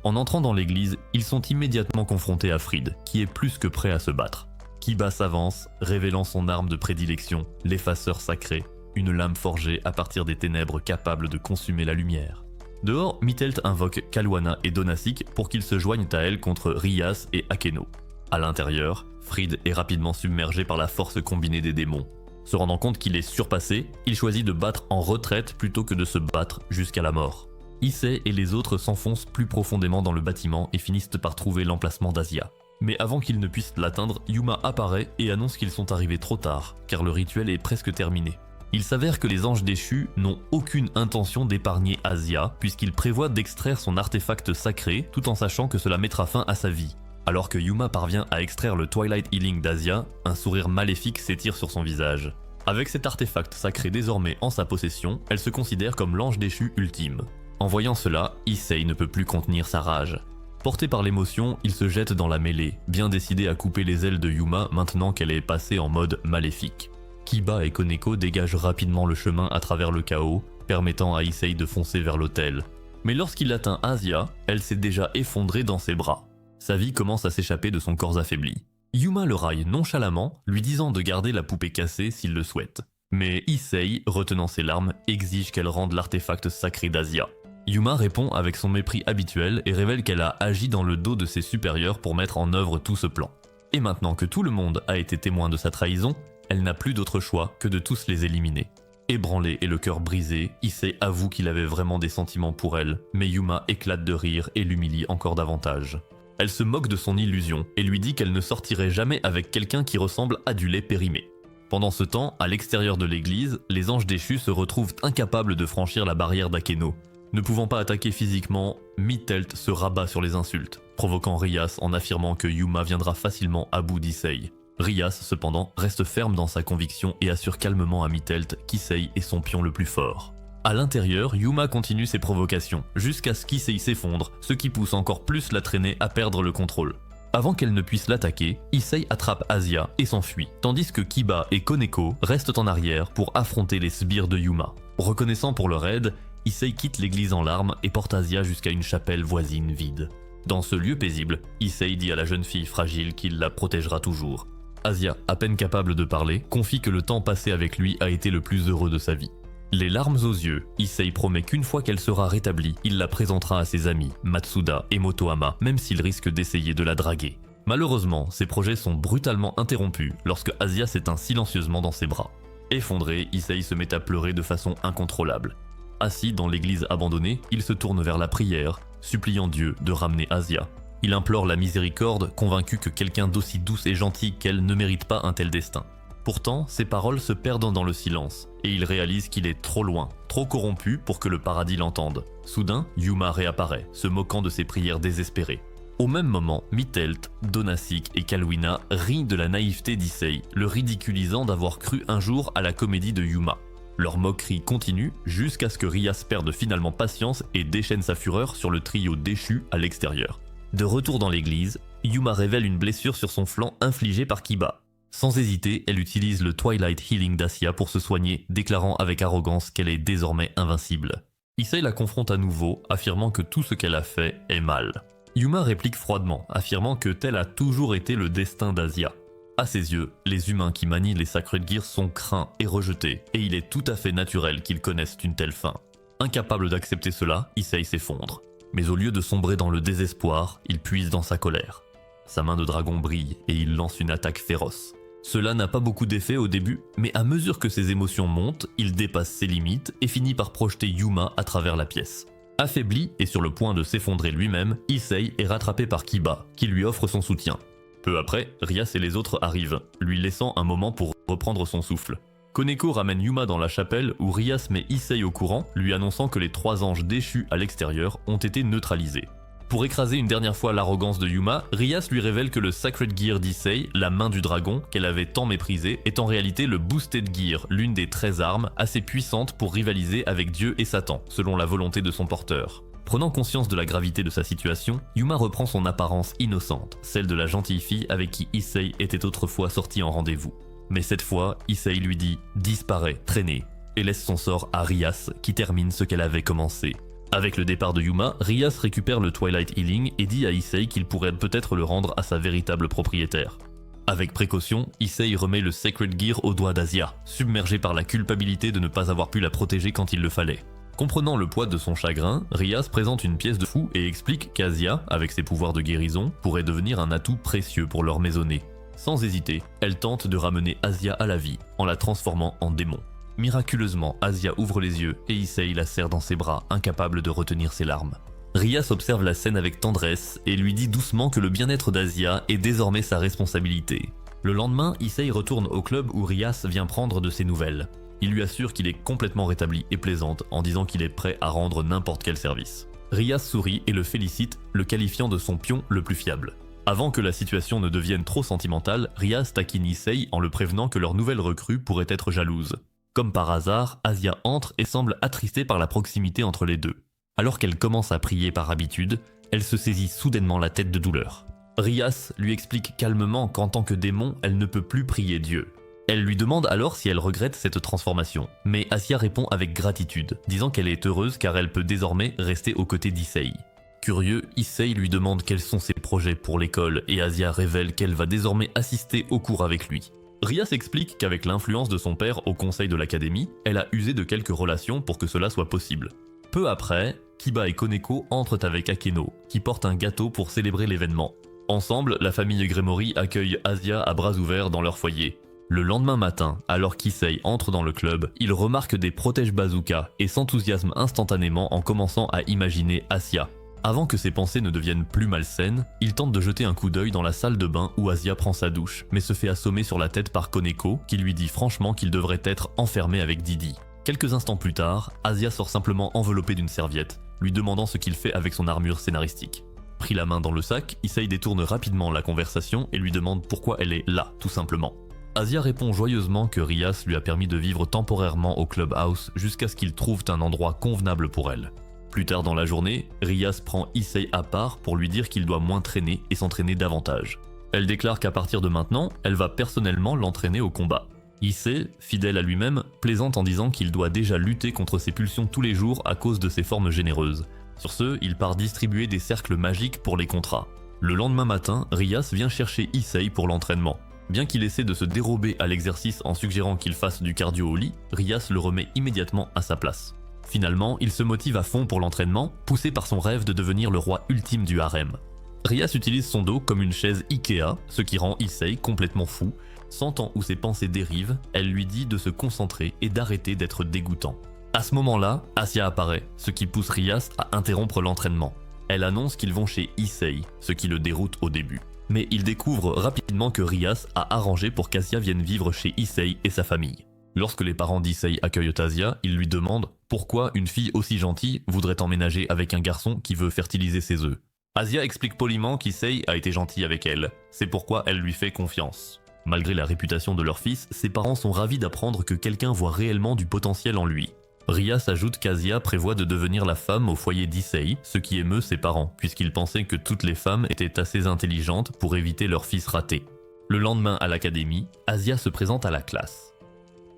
En entrant dans l'église, ils sont immédiatement confrontés à Fried, qui est plus que prêt à se battre. Kiba s'avance, révélant son arme de prédilection, l'effaceur sacré, une lame forgée à partir des ténèbres capable de consumer la lumière. Dehors, Mitelt invoque Kalwana et Donasik pour qu'ils se joignent à elle contre Rias et Akeno. À l'intérieur, Fried est rapidement submergé par la force combinée des démons. Se rendant compte qu'il est surpassé, il choisit de battre en retraite plutôt que de se battre jusqu'à la mort. Issei et les autres s'enfoncent plus profondément dans le bâtiment et finissent par trouver l'emplacement d'Asia. Mais avant qu'ils ne puissent l'atteindre, Yuma apparaît et annonce qu'ils sont arrivés trop tard, car le rituel est presque terminé. Il s'avère que les anges déchus n'ont aucune intention d'épargner Asia, puisqu'ils prévoient d'extraire son artefact sacré, tout en sachant que cela mettra fin à sa vie. Alors que Yuma parvient à extraire le Twilight Healing d'Asia, un sourire maléfique s'étire sur son visage. Avec cet artefact sacré désormais en sa possession, elle se considère comme l'ange déchu ultime. En voyant cela, Issei ne peut plus contenir sa rage. Porté par l'émotion, il se jette dans la mêlée, bien décidé à couper les ailes de Yuma maintenant qu'elle est passée en mode maléfique. Kiba et Koneko dégagent rapidement le chemin à travers le chaos, permettant à Issei de foncer vers l'autel. Mais lorsqu'il atteint Asia, elle s'est déjà effondrée dans ses bras. Sa vie commence à s'échapper de son corps affaibli. Yuma le raille nonchalamment, lui disant de garder la poupée cassée s'il le souhaite. Mais Issei, retenant ses larmes, exige qu'elle rende l'artefact sacré d'Asia. Yuma répond avec son mépris habituel et révèle qu'elle a agi dans le dos de ses supérieurs pour mettre en œuvre tout ce plan. Et maintenant que tout le monde a été témoin de sa trahison, elle n'a plus d'autre choix que de tous les éliminer. Ébranlé et le cœur brisé, Issei avoue qu'il avait vraiment des sentiments pour elle, mais Yuma éclate de rire et l'humilie encore davantage. Elle se moque de son illusion et lui dit qu'elle ne sortirait jamais avec quelqu'un qui ressemble à du lait périmé. Pendant ce temps, à l'extérieur de l'église, les anges déchus se retrouvent incapables de franchir la barrière d'Akeno. Ne pouvant pas attaquer physiquement, Mitelt se rabat sur les insultes, provoquant Rias en affirmant que Yuma viendra facilement à bout d'Issei. Rias, cependant, reste ferme dans sa conviction et assure calmement à Mitelt qu'Issei est son pion le plus fort. À l'intérieur, Yuma continue ses provocations, jusqu'à ce qu'Issei s'effondre, ce qui pousse encore plus la traînée à perdre le contrôle. Avant qu'elle ne puisse l'attaquer, Issei attrape Asia et s'enfuit, tandis que Kiba et Koneko restent en arrière pour affronter les sbires de Yuma. Reconnaissant pour leur aide, Issei quitte l'église en larmes et porte Asia jusqu'à une chapelle voisine vide. Dans ce lieu paisible, Issei dit à la jeune fille fragile qu'il la protégera toujours. Asia, à peine capable de parler, confie que le temps passé avec lui a été le plus heureux de sa vie. Les larmes aux yeux, Issei promet qu'une fois qu'elle sera rétablie, il la présentera à ses amis, Matsuda et Motohama, même s'il risque d'essayer de la draguer. Malheureusement, ses projets sont brutalement interrompus lorsque Asia s'éteint silencieusement dans ses bras. Effondré, Issei se met à pleurer de façon incontrôlable. Assis dans l'église abandonnée, il se tourne vers la prière, suppliant Dieu de ramener Asia. Il implore la miséricorde, convaincu que quelqu'un d'aussi douce et gentil qu'elle ne mérite pas un tel destin. Pourtant, ses paroles se perdent dans le silence, et il réalise qu'il est trop loin, trop corrompu pour que le paradis l'entende. Soudain, Yuma réapparaît, se moquant de ses prières désespérées. Au même moment, Mitelt, Donasik et Kalwina rient de la naïveté d'Issei, le ridiculisant d'avoir cru un jour à la comédie de Yuma. Leur moquerie continue jusqu'à ce que Rias perde finalement patience et déchaîne sa fureur sur le trio déchu à l'extérieur. De retour dans l'église, Yuma révèle une blessure sur son flanc infligée par Kiba. Sans hésiter, elle utilise le Twilight Healing d'Asya pour se soigner, déclarant avec arrogance qu'elle est désormais invincible. Issei la confronte à nouveau, affirmant que tout ce qu'elle a fait est mal. Yuma réplique froidement, affirmant que tel a toujours été le destin d'Asya. À ses yeux, les humains qui manient les Sacred Gear sont craints et rejetés, et il est tout à fait naturel qu'ils connaissent une telle fin. Incapable d'accepter cela, Issei s'effondre. Mais au lieu de sombrer dans le désespoir, il puise dans sa colère. Sa main de dragon brille et il lance une attaque féroce. Cela n'a pas beaucoup d'effet au début, mais à mesure que ses émotions montent, il dépasse ses limites et finit par projeter Yuma à travers la pièce. Affaibli et sur le point de s'effondrer lui-même, Issei est rattrapé par Kiba, qui lui offre son soutien. Peu après, Rias et les autres arrivent, lui laissant un moment pour reprendre son souffle. Koneko ramène Yuma dans la chapelle où Rias met Issei au courant, lui annonçant que les 3 anges déchus à l'extérieur ont été neutralisés. Pour écraser une dernière fois l'arrogance de Yuma, Rias lui révèle que le Sacred Gear d'Issei, la main du dragon, qu'elle avait tant méprisé, est en réalité le Boosted Gear, l'une des 13 armes assez puissantes pour rivaliser avec Dieu et Satan, selon la volonté de son porteur. Prenant conscience de la gravité de sa situation, Yuma reprend son apparence innocente, celle de la gentille fille avec qui Issei était autrefois sorti en rendez-vous. Mais cette fois, Issei lui dit « disparaît, traînez » et laisse son sort à Rias qui termine ce qu'elle avait commencé. Avec le départ de Yuma, Rias récupère le Twilight Healing et dit à Issei qu'il pourrait peut-être le rendre à sa véritable propriétaire. Avec précaution, Issei remet le Sacred Gear au doigt d'Asya, submergé par la culpabilité de ne pas avoir pu la protéger quand il le fallait. Comprenant le poids de son chagrin, Rias présente une pièce de fou et explique qu'Asya, avec ses pouvoirs de guérison, pourrait devenir un atout précieux pour leur maisonnée. Sans hésiter, elle tente de ramener Asya à la vie, en la transformant en démon. Miraculeusement, Asya ouvre les yeux et Issei la serre dans ses bras, incapable de retenir ses larmes. Rias observe la scène avec tendresse et lui dit doucement que le bien-être d'Asya est désormais sa responsabilité. Le lendemain, Issei retourne au club où Rias vient prendre de ses nouvelles. Il lui assure qu'il est complètement rétabli et plaisante en disant qu'il est prêt à rendre n'importe quel service. Rias sourit et le félicite, le qualifiant de son pion le plus fiable. Avant que la situation ne devienne trop sentimentale, Rias taquine Issei en le prévenant que leur nouvelle recrue pourrait être jalouse. Comme par hasard, Asya entre et semble attristée par la proximité entre les deux. Alors qu'elle commence à prier par habitude, elle se saisit soudainement la tête de douleur. Rias lui explique calmement qu'en tant que démon, elle ne peut plus prier Dieu. Elle lui demande alors si elle regrette cette transformation, mais Asya répond avec gratitude, disant qu'elle est heureuse car elle peut désormais rester aux côtés d'Issei. Curieux, Issei lui demande quels sont ses projets pour l'école et Asya révèle qu'elle va désormais assister au cours avec lui. Rias explique qu'avec l'influence de son père au conseil de l'académie, elle a usé de quelques relations pour que cela soit possible. Peu après, Kiba et Koneko entrent avec Akeno, qui porte un gâteau pour célébrer l'événement. Ensemble, la famille Gremory accueille Asya à bras ouverts dans leur foyer. Le lendemain matin, alors qu'Issei entre dans le club, il remarque des protèges-bazookas et s'enthousiasme instantanément en commençant à imaginer Asya. Avant que ses pensées ne deviennent plus malsaines, il tente de jeter un coup d'œil dans la salle de bain où Asya prend sa douche, mais se fait assommer sur la tête par Koneko, qui lui dit franchement qu'il devrait être enfermé avec Didi. Quelques instants plus tard, Asya sort simplement enveloppé d'une serviette, lui demandant ce qu'il fait avec son armure scénaristique. Pris la main dans le sac, Issei détourne rapidement la conversation et lui demande pourquoi elle est là, tout simplement. Asya répond joyeusement que Rias lui a permis de vivre temporairement au clubhouse jusqu'à ce qu'il trouve un endroit convenable pour elle. Plus tard dans la journée, Rias prend Issei à part pour lui dire qu'il doit moins traîner et s'entraîner davantage. Elle déclare qu'à partir de maintenant, elle va personnellement l'entraîner au combat. Issei, fidèle à lui-même, plaisante en disant qu'il doit déjà lutter contre ses pulsions tous les jours à cause de ses formes généreuses. Sur ce, il part distribuer des cercles magiques pour les contrats. Le lendemain matin, Rias vient chercher Issei pour l'entraînement. Bien qu'il essaie de se dérober à l'exercice en suggérant qu'il fasse du cardio au lit, Rias le remet immédiatement à sa place. Finalement, il se motive à fond pour l'entraînement, poussé par son rêve de devenir le roi ultime du harem. Rias utilise son dos comme une chaise Ikea, ce qui rend Issei complètement fou. Sentant où ses pensées dérivent, elle lui dit de se concentrer et d'arrêter d'être dégoûtant. À ce moment-là, Asya apparaît, ce qui pousse Rias à interrompre l'entraînement. Elle annonce qu'ils vont chez Issei, ce qui le déroute au début. Mais il découvre rapidement que Rias a arrangé pour qu'Asya vienne vivre chez Issei et sa famille. Lorsque les parents d'Issei accueillent Asya, ils lui demandent pourquoi une fille aussi gentille voudrait emménager avec un garçon qui veut fertiliser ses œufs. Asya explique poliment qu'Issei a été gentil avec elle, c'est pourquoi elle lui fait confiance. Malgré la réputation de leur fils, ses parents sont ravis d'apprendre que quelqu'un voit réellement du potentiel en lui. Rias ajoute qu'Asia prévoit de devenir la femme au foyer d'Issei, ce qui émeut ses parents, puisqu'ils pensaient que toutes les femmes étaient assez intelligentes pour éviter leur fils raté. Le lendemain à l'académie, Asia se présente à la classe.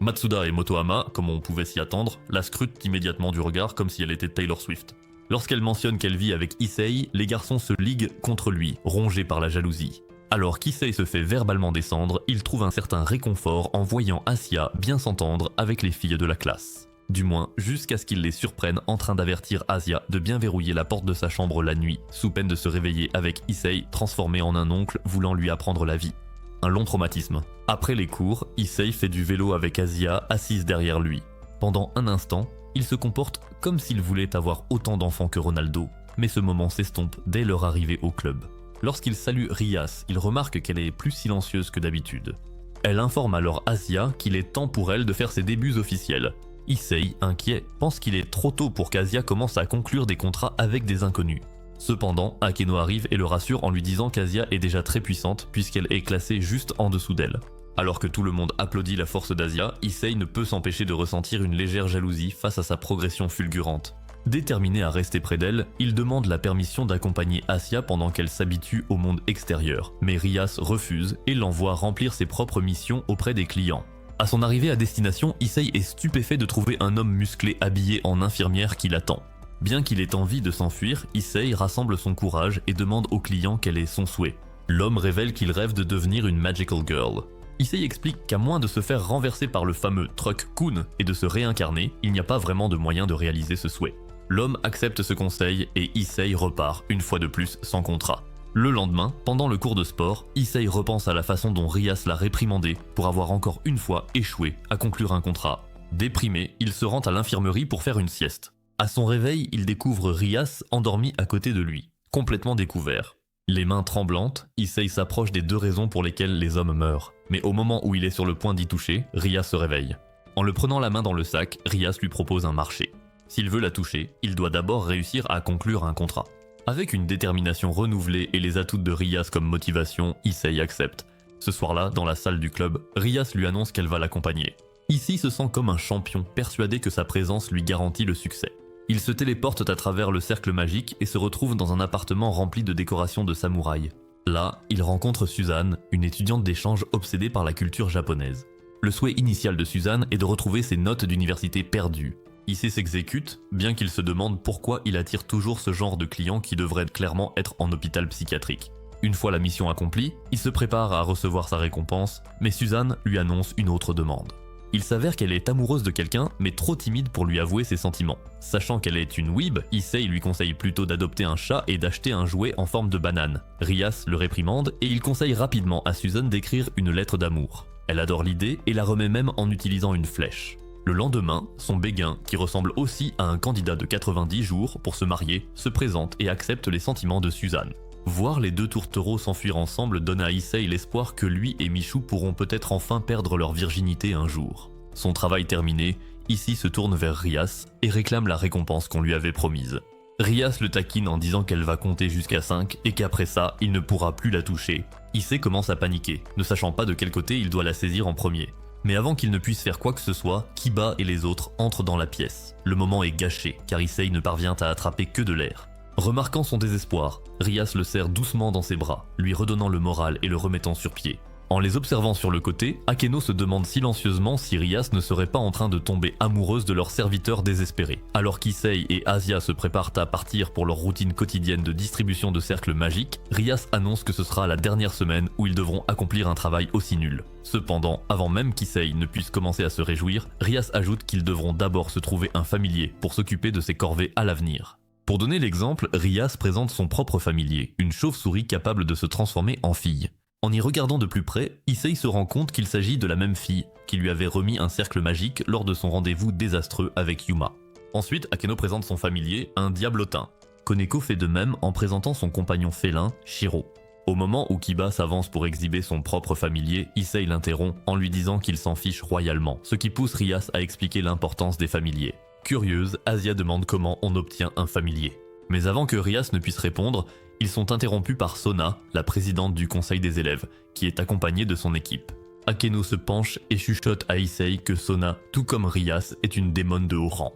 Matsuda et Motohama, comme on pouvait s'y attendre, la scrutent immédiatement du regard comme si elle était Taylor Swift. Lorsqu'elle mentionne qu'elle vit avec Issei, les garçons se liguent contre lui, rongés par la jalousie. Alors qu'Issei se fait verbalement descendre, il trouve un certain réconfort en voyant Asia bien s'entendre avec les filles de la classe. Du moins, jusqu'à ce qu'il les surprenne en train d'avertir Asia de bien verrouiller la porte de sa chambre la nuit, sous peine de se réveiller avec Issei transformé en un oncle voulant lui apprendre la vie. Un long traumatisme. Après les cours, Issei fait du vélo avec Asia assise derrière lui. Pendant un instant, il se comporte comme s'il voulait avoir autant d'enfants que Ronaldo, mais ce moment s'estompe dès leur arrivée au club. Lorsqu'il salue Rias, il remarque qu'elle est plus silencieuse que d'habitude. Elle informe alors Asia qu'il est temps pour elle de faire ses débuts officiels. Issei, inquiet, pense qu'il est trop tôt pour qu'Asia commence à conclure des contrats avec des inconnus. Cependant, Akeno arrive et le rassure en lui disant qu'Asia est déjà très puissante puisqu'elle est classée juste en dessous d'elle. Alors que tout le monde applaudit la force d'Asia, Issei ne peut s'empêcher de ressentir une légère jalousie face à sa progression fulgurante. Déterminé à rester près d'elle, il demande la permission d'accompagner Asia pendant qu'elle s'habitue au monde extérieur, mais Rias refuse et l'envoie remplir ses propres missions auprès des clients. À son arrivée à destination, Issei est stupéfait de trouver un homme musclé habillé en infirmière qui l'attend. Bien qu'il ait envie de s'enfuir, Issei rassemble son courage et demande au client quel est son souhait. L'homme révèle qu'il rêve de devenir une magical girl. Issei explique qu'à moins de se faire renverser par le fameux Truck-kun et de se réincarner, il n'y a pas vraiment de moyen de réaliser ce souhait. L'homme accepte ce conseil et Issei repart, une fois de plus, sans contrat. Le lendemain, pendant le cours de sport, Issei repense à la façon dont Rias l'a réprimandé pour avoir encore une fois échoué à conclure un contrat. Déprimé, il se rend à l'infirmerie pour faire une sieste. À son réveil, il découvre Rias endormi à côté de lui, complètement découvert. Les mains tremblantes, Issei s'approche des deux raisons pour lesquelles les hommes meurent. Mais au moment où il est sur le point d'y toucher, Rias se réveille. En le prenant la main dans le sac, Rias lui propose un marché. S'il veut la toucher, il doit d'abord réussir à conclure un contrat. Avec une détermination renouvelée et les atouts de Rias comme motivation, Issei accepte. Ce soir-là, dans la salle du club, Rias lui annonce qu'elle va l'accompagner. Issei se sent comme un champion, persuadé que sa présence lui garantit le succès. Ils se téléportent à travers le cercle magique et se retrouvent dans un appartement rempli de décorations de samouraï. Là, il rencontre Suzanne, une étudiante d'échange obsédée par la culture japonaise. Le souhait initial de Suzanne est de retrouver ses notes d'université perdues. Issei s'exécute, bien qu'il se demande pourquoi il attire toujours ce genre de clients qui devraient clairement être en hôpital psychiatrique. Une fois la mission accomplie, il se prépare à recevoir sa récompense, mais Suzanne lui annonce une autre demande. Il s'avère qu'elle est amoureuse de quelqu'un, mais trop timide pour lui avouer ses sentiments. Sachant qu'elle est une weeb, Issei lui conseille plutôt d'adopter un chat et d'acheter un jouet en forme de banane. Rias le réprimande et il conseille rapidement à Suzanne d'écrire une lettre d'amour. Elle adore l'idée et la remet même en utilisant une flèche. Le lendemain, son béguin, qui ressemble aussi à un candidat de 90 jours pour se marier, se présente et accepte les sentiments de Suzanne. Voir les deux tourtereaux s'enfuir ensemble donne à Issei l'espoir que lui et Michou pourront peut-être enfin perdre leur virginité un jour. Son travail terminé, Issei se tourne vers Rias et réclame la récompense qu'on lui avait promise. Rias le taquine en disant qu'elle va compter jusqu'à 5 et qu'après ça, il ne pourra plus la toucher. Issei commence à paniquer, ne sachant pas de quel côté il doit la saisir en premier. Mais avant qu'il ne puisse faire quoi que ce soit, Kiba et les autres entrent dans la pièce. Le moment est gâché, car Issei ne parvient à attraper que de l'air. Remarquant son désespoir, Rias le serre doucement dans ses bras, lui redonnant le moral et le remettant sur pied. En les observant sur le côté, Akeno se demande silencieusement si Rias ne serait pas en train de tomber amoureuse de leur serviteur désespéré. Alors qu'Issei et Asia se préparent à partir pour leur routine quotidienne de distribution de cercles magiques, Rias annonce que ce sera la dernière semaine où ils devront accomplir un travail aussi nul. Cependant, avant même qu'Issei ne puisse commencer à se réjouir, Rias ajoute qu'ils devront d'abord se trouver un familier pour s'occuper de ses corvées à l'avenir. Pour donner l'exemple, Rias présente son propre familier, une chauve-souris capable de se transformer en fille. En y regardant de plus près, Issei se rend compte qu'il s'agit de la même fille, qui lui avait remis un cercle magique lors de son rendez-vous désastreux avec Yuma. Ensuite, Akeno présente son familier, un diablotin. Koneko fait de même en présentant son compagnon félin, Shiro. Au moment où Kiba s'avance pour exhiber son propre familier, Issei l'interrompt en lui disant qu'il s'en fiche royalement, ce qui pousse Rias à expliquer l'importance des familiers. Curieuse, Asia demande comment on obtient un familier. Mais avant que Rias ne puisse répondre, ils sont interrompus par Sona, la présidente du conseil des élèves, qui est accompagnée de son équipe. Akeno se penche et chuchote à Issei que Sona, tout comme Rias, est une démone de haut rang.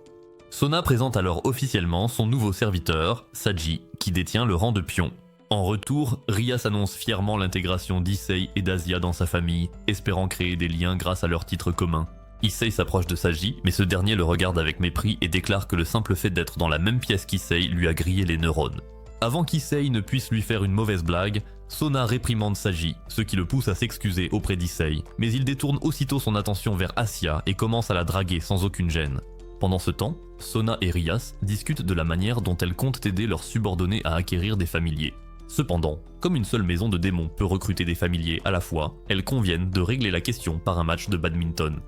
Sona présente alors officiellement son nouveau serviteur, Saji, qui détient le rang de pion. En retour, Rias annonce fièrement l'intégration d'Issei et d'Asia dans sa famille, espérant créer des liens grâce à leur titre commun. Issei s'approche de Saji, mais ce dernier le regarde avec mépris et déclare que le simple fait d'être dans la même pièce qu'Issei lui a grillé les neurones. Avant qu'Issei ne puisse lui faire une mauvaise blague, Sona réprimande Saji, ce qui le pousse à s'excuser auprès d'Issei, mais il détourne aussitôt son attention vers Asia et commence à la draguer sans aucune gêne. Pendant ce temps, Sona et Rias discutent de la manière dont elles comptent aider leurs subordonnés à acquérir des familiers. Cependant, comme une seule maison de démons peut recruter des familiers à la fois, elles conviennent de régler la question par un match de badminton.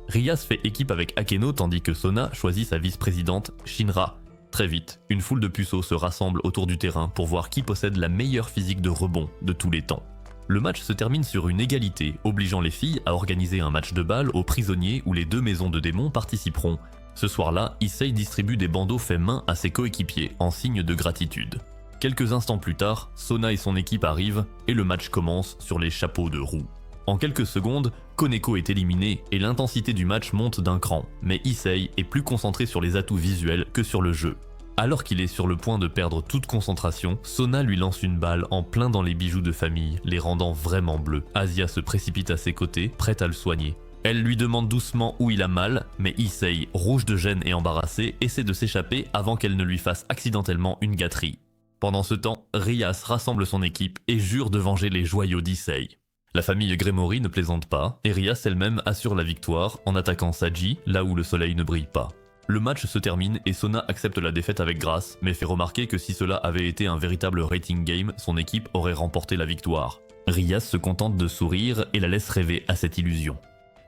Rias fait équipe avec Akeno tandis que Sona choisit sa vice-présidente Shinra. Très vite, une foule de puceaux se rassemble autour du terrain pour voir qui possède la meilleure physique de rebond de tous les temps. Le match se termine sur une égalité, obligeant les filles à organiser un match de balle aux prisonniers où les deux maisons de démons participeront. Ce soir-là, Issei distribue des bandeaux faits main à ses coéquipiers en signe de gratitude. Quelques instants plus tard, Sona et son équipe arrivent et le match commence sur les chapeaux de roue. En quelques secondes, Koneko est éliminé et l'intensité du match monte d'un cran, mais Issei est plus concentré sur les atouts visuels que sur le jeu. Alors qu'il est sur le point de perdre toute concentration, Sona lui lance une balle en plein dans les bijoux de famille, les rendant vraiment bleus. Asia se précipite à ses côtés, prête à le soigner. Elle lui demande doucement où il a mal, mais Issei, rouge de gêne et embarrassé, essaie de s'échapper avant qu'elle ne lui fasse accidentellement une gâterie. Pendant ce temps, Rias rassemble son équipe et jure de venger les joyaux d'Issei. La famille Gremory ne plaisante pas, et Rias elle-même assure la victoire en attaquant Saji là où le soleil ne brille pas. Le match se termine et Sona accepte la défaite avec grâce, mais fait remarquer que si cela avait été un véritable rating game, son équipe aurait remporté la victoire. Rias se contente de sourire et la laisse rêver à cette illusion.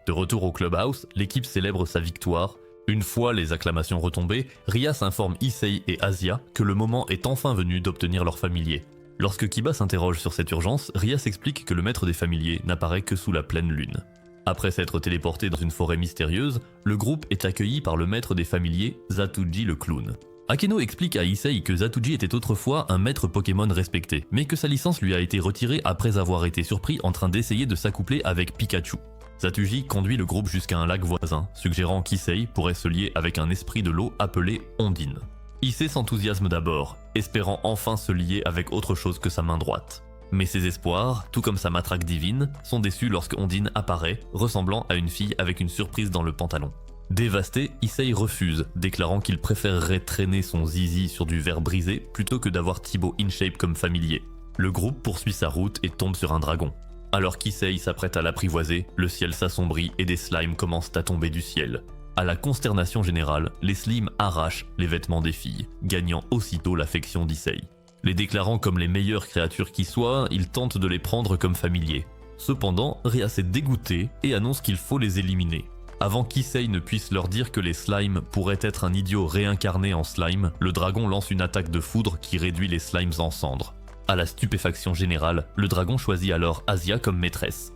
De retour au clubhouse, l'équipe célèbre sa victoire. Une fois les acclamations retombées, Rias informe Issei et Asia que le moment est enfin venu d'obtenir leur familier. Lorsque Kiba s'interroge sur cette urgence, Rias explique que le maître des familiers n'apparaît que sous la pleine lune. Après s'être téléporté dans une forêt mystérieuse, le groupe est accueilli par le maître des familiers, Zatuji le clown. Akeno explique à Issei que Zatuji était autrefois un maître Pokémon respecté, mais que sa licence lui a été retirée après avoir été surpris en train d'essayer de s'accoupler avec Pikachu. Zatuji conduit le groupe jusqu'à un lac voisin, suggérant qu'Issei pourrait se lier avec un esprit de l'eau appelé Ondine. Issei s'enthousiasme d'abord, espérant enfin se lier avec autre chose que sa main droite. Mais ses espoirs, tout comme sa matraque divine, sont déçus lorsque Ondine apparaît, ressemblant à une fille avec une surprise dans le pantalon. Dévasté, Issei refuse, déclarant qu'il préférerait traîner son zizi sur du verre brisé plutôt que d'avoir Thibaut InShape comme familier. Le groupe poursuit sa route et tombe sur un dragon. Alors qu'Issei s'apprête à l'apprivoiser, le ciel s'assombrit et des slimes commencent à tomber du ciel. À la consternation générale, les slimes arrachent les vêtements des filles, gagnant aussitôt l'affection d'Issei. Les déclarant comme les meilleures créatures qui soient, il tente de les prendre comme familiers. Cependant, Rias est dégoûté et annonce qu'il faut les éliminer. Avant qu'Issei ne puisse leur dire que les slimes pourraient être un idiot réincarné en slime, le dragon lance une attaque de foudre qui réduit les slimes en cendres. À la stupéfaction générale, le dragon choisit alors Asia comme maîtresse.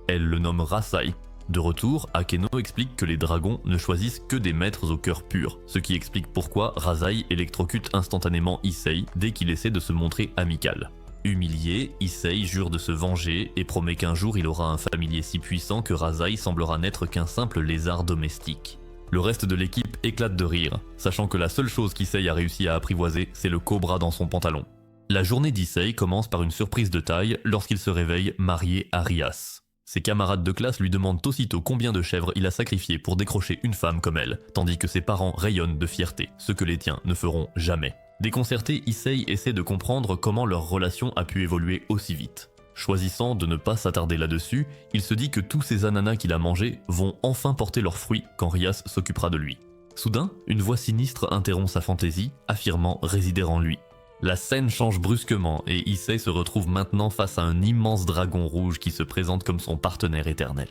Elle le nomme Rasai. De retour, Akeno explique que les dragons ne choisissent que des maîtres au cœur pur, ce qui explique pourquoi Rasai électrocute instantanément Issei dès qu'il essaie de se montrer amical. Humilié, Issei jure de se venger et promet qu'un jour il aura un familier si puissant que Rasai semblera n'être qu'un simple lézard domestique. Le reste de l'équipe éclate de rire, sachant que la seule chose qu'Issei a réussi à apprivoiser, c'est le cobra dans son pantalon. La journée d'Issei commence par une surprise de taille lorsqu'il se réveille marié à Rias. Ses camarades de classe lui demandent aussitôt combien de chèvres il a sacrifié pour décrocher une femme comme elle, tandis que ses parents rayonnent de fierté, ce que les tiens ne feront jamais. Déconcerté, Issei essaie de comprendre comment leur relation a pu évoluer aussi vite. Choisissant de ne pas s'attarder là-dessus, il se dit que tous ces ananas qu'il a mangés vont enfin porter leurs fruits quand Rias s'occupera de lui. Soudain, une voix sinistre interrompt sa fantaisie, affirmant résider en lui. La scène change brusquement et Issei se retrouve maintenant face à un immense dragon rouge qui se présente comme son partenaire éternel.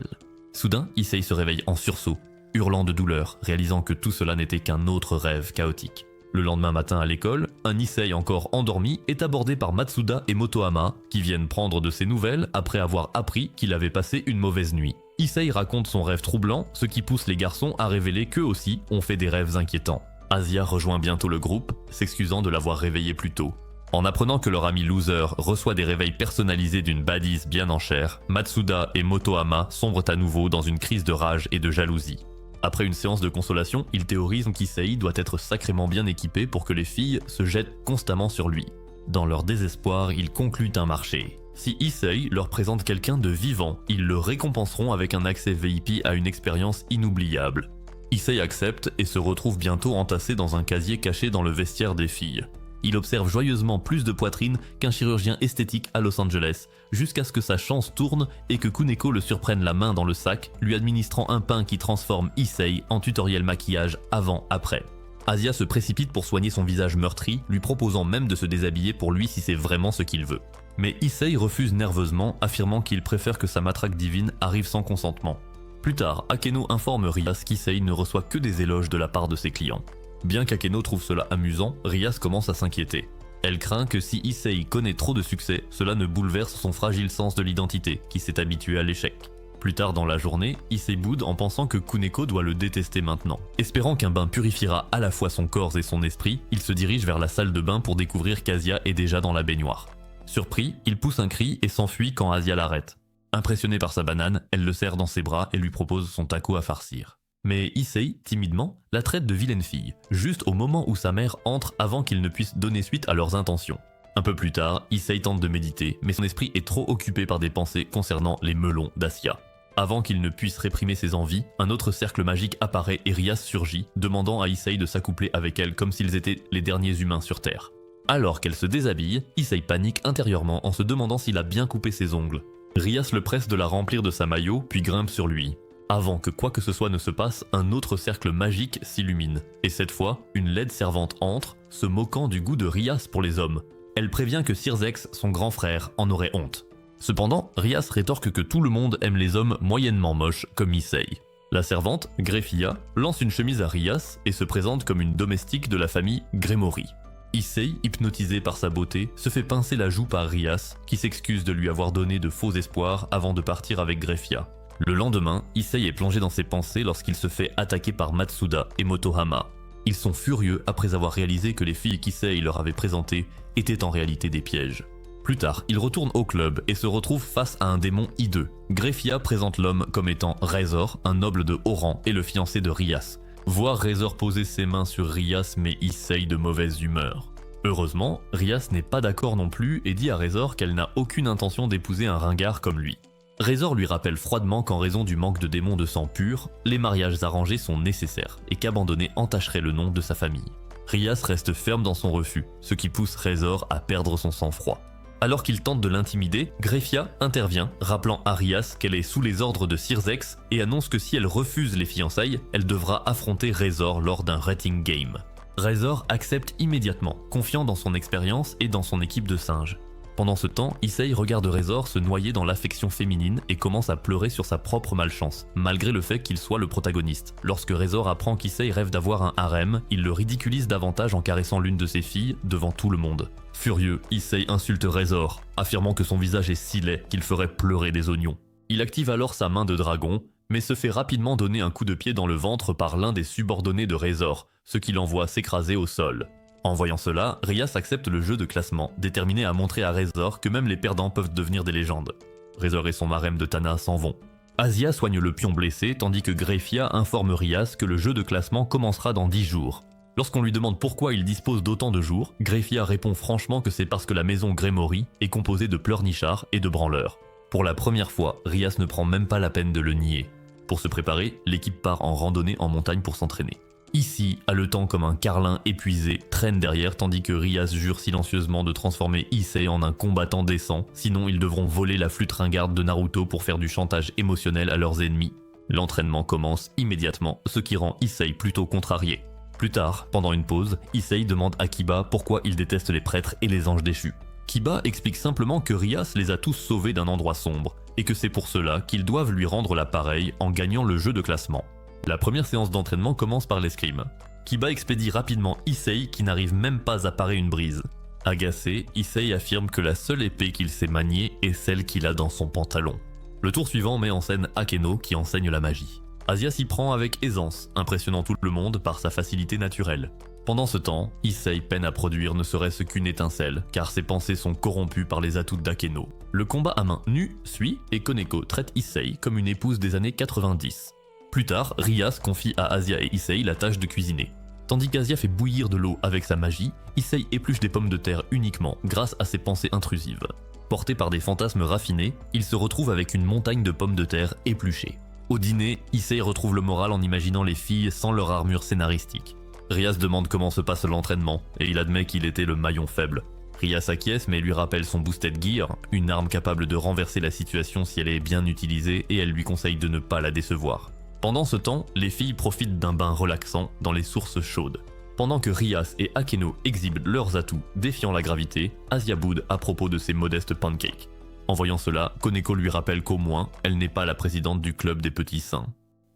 Soudain, Issei se réveille en sursaut, hurlant de douleur, réalisant que tout cela n'était qu'un autre rêve chaotique. Le lendemain matin à l'école, un Issei encore endormi est abordé par Matsuda et Motohama qui viennent prendre de ses nouvelles après avoir appris qu'il avait passé une mauvaise nuit. Issei raconte son rêve troublant, ce qui pousse les garçons à révéler qu'eux aussi ont fait des rêves inquiétants. Asia rejoint bientôt le groupe, s'excusant de l'avoir réveillé plus tôt. En apprenant que leur ami loser reçoit des réveils personnalisés d'une badise bien en chair, Matsuda et Motohama sombrent à nouveau dans une crise de rage et de jalousie. Après une séance de consolation, ils théorisent qu'Issei doit être sacrément bien équipé pour que les filles se jettent constamment sur lui. Dans leur désespoir, ils concluent un marché. Si Issei leur présente quelqu'un de vivant, ils le récompenseront avec un accès VIP à une expérience inoubliable. Issei accepte et se retrouve bientôt entassé dans un casier caché dans le vestiaire des filles. Il observe joyeusement plus de poitrine qu'un chirurgien esthétique à Los Angeles, jusqu'à ce que sa chance tourne et que Kuneko le surprenne la main dans le sac, lui administrant un pain qui transforme Issei en tutoriel maquillage avant-après. Asia se précipite pour soigner son visage meurtri, lui proposant même de se déshabiller pour lui si c'est vraiment ce qu'il veut. Mais Issei refuse nerveusement, affirmant qu'il préfère que sa matraque divine arrive sans consentement. Plus tard, Akeno informe Rias qu'Issei ne reçoit que des éloges de la part de ses clients. Bien qu'Akeno trouve cela amusant, Rias commence à s'inquiéter. Elle craint que si Issei connaît trop de succès, cela ne bouleverse son fragile sens de l'identité, qui s'est habitué à l'échec. Plus tard dans la journée, Issei boude en pensant que Kuneko doit le détester maintenant. Espérant qu'un bain purifiera à la fois son corps et son esprit, il se dirige vers la salle de bain pour découvrir qu'Asia est déjà dans la baignoire. Surpris, il pousse un cri et s'enfuit quand Asia l'arrête. Impressionnée par sa banane, elle le serre dans ses bras et lui propose son taco à farcir. Mais Issei, timidement, la traite de vilaine fille, juste au moment où sa mère entre avant qu'il ne puisse donner suite à leurs intentions. Un peu plus tard, Issei tente de méditer, mais son esprit est trop occupé par des pensées concernant les melons d'Asia. Avant qu'il ne puisse réprimer ses envies, un autre cercle magique apparaît et Rias surgit, demandant à Issei de s'accoupler avec elle comme s'ils étaient les derniers humains sur Terre. Alors qu'elle se déshabille, Issei panique intérieurement en se demandant s'il a bien coupé ses ongles. Rias le presse de la remplir de sa maillot, puis grimpe sur lui. Avant que quoi que ce soit ne se passe, un autre cercle magique s'illumine. Et cette fois, une laide servante entre, se moquant du goût de Rias pour les hommes. Elle prévient que Sirzex, son grand frère, en aurait honte. Cependant, Rias rétorque que tout le monde aime les hommes moyennement moches comme Issei. La servante, Greffia, lance une chemise à Rias et se présente comme une domestique de la famille Gremory. Issei, hypnotisé par sa beauté, se fait pincer la joue par Rias, qui s'excuse de lui avoir donné de faux espoirs avant de partir avec Greffia. Le lendemain, Issei est plongé dans ses pensées lorsqu'il se fait attaquer par Matsuda et Motohama. Ils sont furieux après avoir réalisé que les filles qu'Issei leur avait présentées étaient en réalité des pièges. Plus tard, ils retournent au club et se retrouvent face à un démon hideux. Greffia présente l'homme comme étant Razor, un noble de haut rang et le fiancé de Rias. Voir Razor poser ses mains sur Rias met Issei de mauvaise humeur. Heureusement, Rias n'est pas d'accord non plus et dit à Razor qu'elle n'a aucune intention d'épouser un ringard comme lui. Razor lui rappelle froidement qu'en raison du manque de démons de sang pur, les mariages arrangés sont nécessaires et qu'abandonner entacherait le nom de sa famille. Rias reste ferme dans son refus, ce qui pousse Razor à perdre son sang-froid. Alors qu'il tente de l'intimider, Greffia intervient, rappelant à Rias qu'elle est sous les ordres de Sirzex et annonce que si elle refuse les fiançailles, elle devra affronter Razor lors d'un rating game. Razor accepte immédiatement, confiant dans son expérience et dans son équipe de singes. Pendant ce temps, Issei regarde Razor se noyer dans l'affection féminine et commence à pleurer sur sa propre malchance, malgré le fait qu'il soit le protagoniste. Lorsque Razor apprend qu'Issei rêve d'avoir un harem, il le ridiculise davantage en caressant l'une de ses filles devant tout le monde. Furieux, Issei insulte Razor, affirmant que son visage est si laid qu'il ferait pleurer des oignons. Il active alors sa main de dragon, mais se fait rapidement donner un coup de pied dans le ventre par l'un des subordonnés de Razor, ce qui l'envoie s'écraser au sol. En voyant cela, Rias accepte le jeu de classement, déterminé à montrer à Razor que même les perdants peuvent devenir des légendes. Razor et son marème de Tana s'en vont. Asia soigne le pion blessé, tandis que Greffia informe Rias que le jeu de classement commencera dans 10 jours. Lorsqu'on lui demande pourquoi il dispose d'autant de jours, Greffia répond franchement que c'est parce que la maison Gremory est composée de pleurnichards et de branleurs. Pour la première fois, Rias ne prend même pas la peine de le nier. Pour se préparer, l'équipe part en randonnée en montagne pour s'entraîner. Ici, haletant comme un carlin épuisé, traîne derrière tandis que Rias jure silencieusement de transformer Issei en un combattant décent, sinon ils devront voler la flûte ringarde de Naruto pour faire du chantage émotionnel à leurs ennemis. L'entraînement commence immédiatement, ce qui rend Issei plutôt contrarié. Plus tard, pendant une pause, Issei demande à Kiba pourquoi il déteste les prêtres et les anges déchus. Kiba explique simplement que Rias les a tous sauvés d'un endroit sombre, et que c'est pour cela qu'ils doivent lui rendre l'appareil en gagnant le jeu de classement. La première séance d'entraînement commence par l'escrime. Kiba expédie rapidement Issei qui n'arrive même pas à parer une brise. Agacé, Issei affirme que la seule épée qu'il sait manier est celle qu'il a dans son pantalon. Le tour suivant met en scène Akeno qui enseigne la magie. Asia s'y prend avec aisance, impressionnant tout le monde par sa facilité naturelle. Pendant ce temps, Issei peine à produire ne serait-ce qu'une étincelle, car ses pensées sont corrompues par les atouts d'Akeno. Le combat à main nue suit et Koneko traite Issei comme une épouse des années 90. Plus tard, Rias confie à Asia et Issei la tâche de cuisiner. Tandis qu'Asia fait bouillir de l'eau avec sa magie, Issei épluche des pommes de terre uniquement grâce à ses pensées intrusives. Porté par des fantasmes raffinés, il se retrouve avec une montagne de pommes de terre épluchées. Au dîner, Issei retrouve le moral en imaginant les filles sans leur armure scénaristique. Rias demande comment se passe l'entraînement, et il admet qu'il était le maillon faible. Rias acquiesce mais lui rappelle son Boosted Gear, une arme capable de renverser la situation si elle est bien utilisée, et elle lui conseille de ne pas la décevoir. Pendant ce temps, les filles profitent d'un bain relaxant dans les sources chaudes. Pendant que Rias et Akeno exhibent leurs atouts défiant la gravité, Asia boude à propos de ses modestes pancakes. En voyant cela, Koneko lui rappelle qu'au moins, elle n'est pas la présidente du club des petits saints.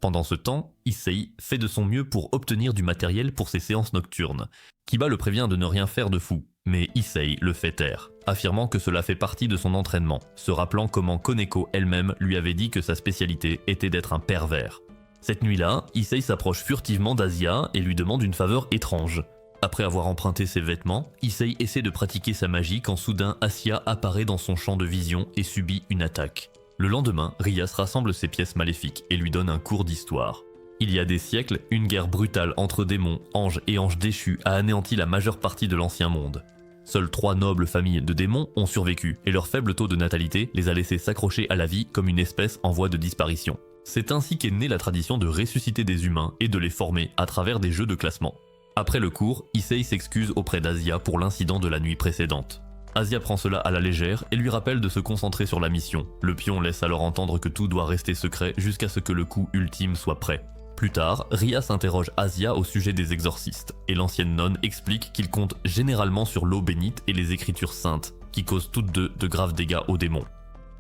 Pendant ce temps, Issei fait de son mieux pour obtenir du matériel pour ses séances nocturnes. Kiba le prévient de ne rien faire de fou, mais Issei le fait taire, affirmant que cela fait partie de son entraînement, se rappelant comment Koneko elle-même lui avait dit que sa spécialité était d'être un pervers. Cette nuit-là, Issei s'approche furtivement d'Asia et lui demande une faveur étrange. Après avoir emprunté ses vêtements, Issei essaie de pratiquer sa magie quand soudain Asia apparaît dans son champ de vision et subit une attaque. Le lendemain, Rias rassemble ses pièces maléfiques et lui donne un cours d'histoire. Il y a des siècles, une guerre brutale entre démons, anges et anges déchus a anéanti la majeure partie de l'ancien monde. Seules 3 nobles familles de démons ont survécu et leur faible taux de natalité les a laissés s'accrocher à la vie comme une espèce en voie de disparition. C'est ainsi qu'est née la tradition de ressusciter des humains et de les former à travers des jeux de classement. Après le cours, Issei s'excuse auprès d'Asia pour l'incident de la nuit précédente. Asia prend cela à la légère et lui rappelle de se concentrer sur la mission. Le pion laisse alors entendre que tout doit rester secret jusqu'à ce que le coup ultime soit prêt. Plus tard, Rias interroge Asia au sujet des exorcistes, et l'ancienne nonne explique qu'ils comptent généralement sur l'eau bénite et les écritures saintes, qui causent toutes deux de graves dégâts aux démons.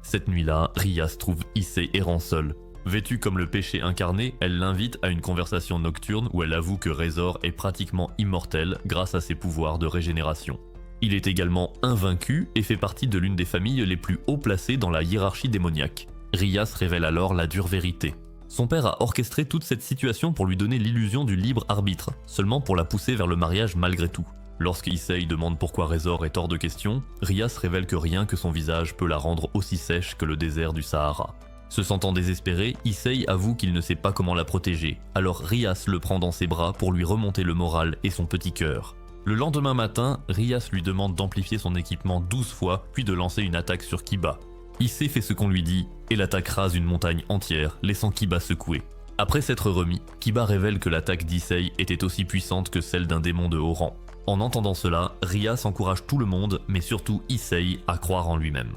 Cette nuit-là, Rias trouve Issei errant seul. Vêtue comme le péché incarné, elle l'invite à une conversation nocturne où elle avoue que Razor est pratiquement immortel grâce à ses pouvoirs de régénération. Il est également invaincu et fait partie de l'une des familles les plus haut placées dans la hiérarchie démoniaque. Rias révèle alors la dure vérité. Son père a orchestré toute cette situation pour lui donner l'illusion du libre arbitre, seulement pour la pousser vers le mariage malgré tout. Lorsque Issei demande pourquoi Razor est hors de question, Rias révèle que rien que son visage peut la rendre aussi sèche que le désert du Sahara. Se sentant désespéré, Issei avoue qu'il ne sait pas comment la protéger, alors Rias le prend dans ses bras pour lui remonter le moral et son petit cœur. Le lendemain matin, Rias lui demande d'amplifier son équipement 12 fois, puis de lancer une attaque sur Kiba. Issei fait ce qu'on lui dit, et l'attaque rase une montagne entière, laissant Kiba secoué. Après s'être remis, Kiba révèle que l'attaque d'Issei était aussi puissante que celle d'un démon de haut rang. En entendant cela, Rias encourage tout le monde, mais surtout Issei, à croire en lui-même.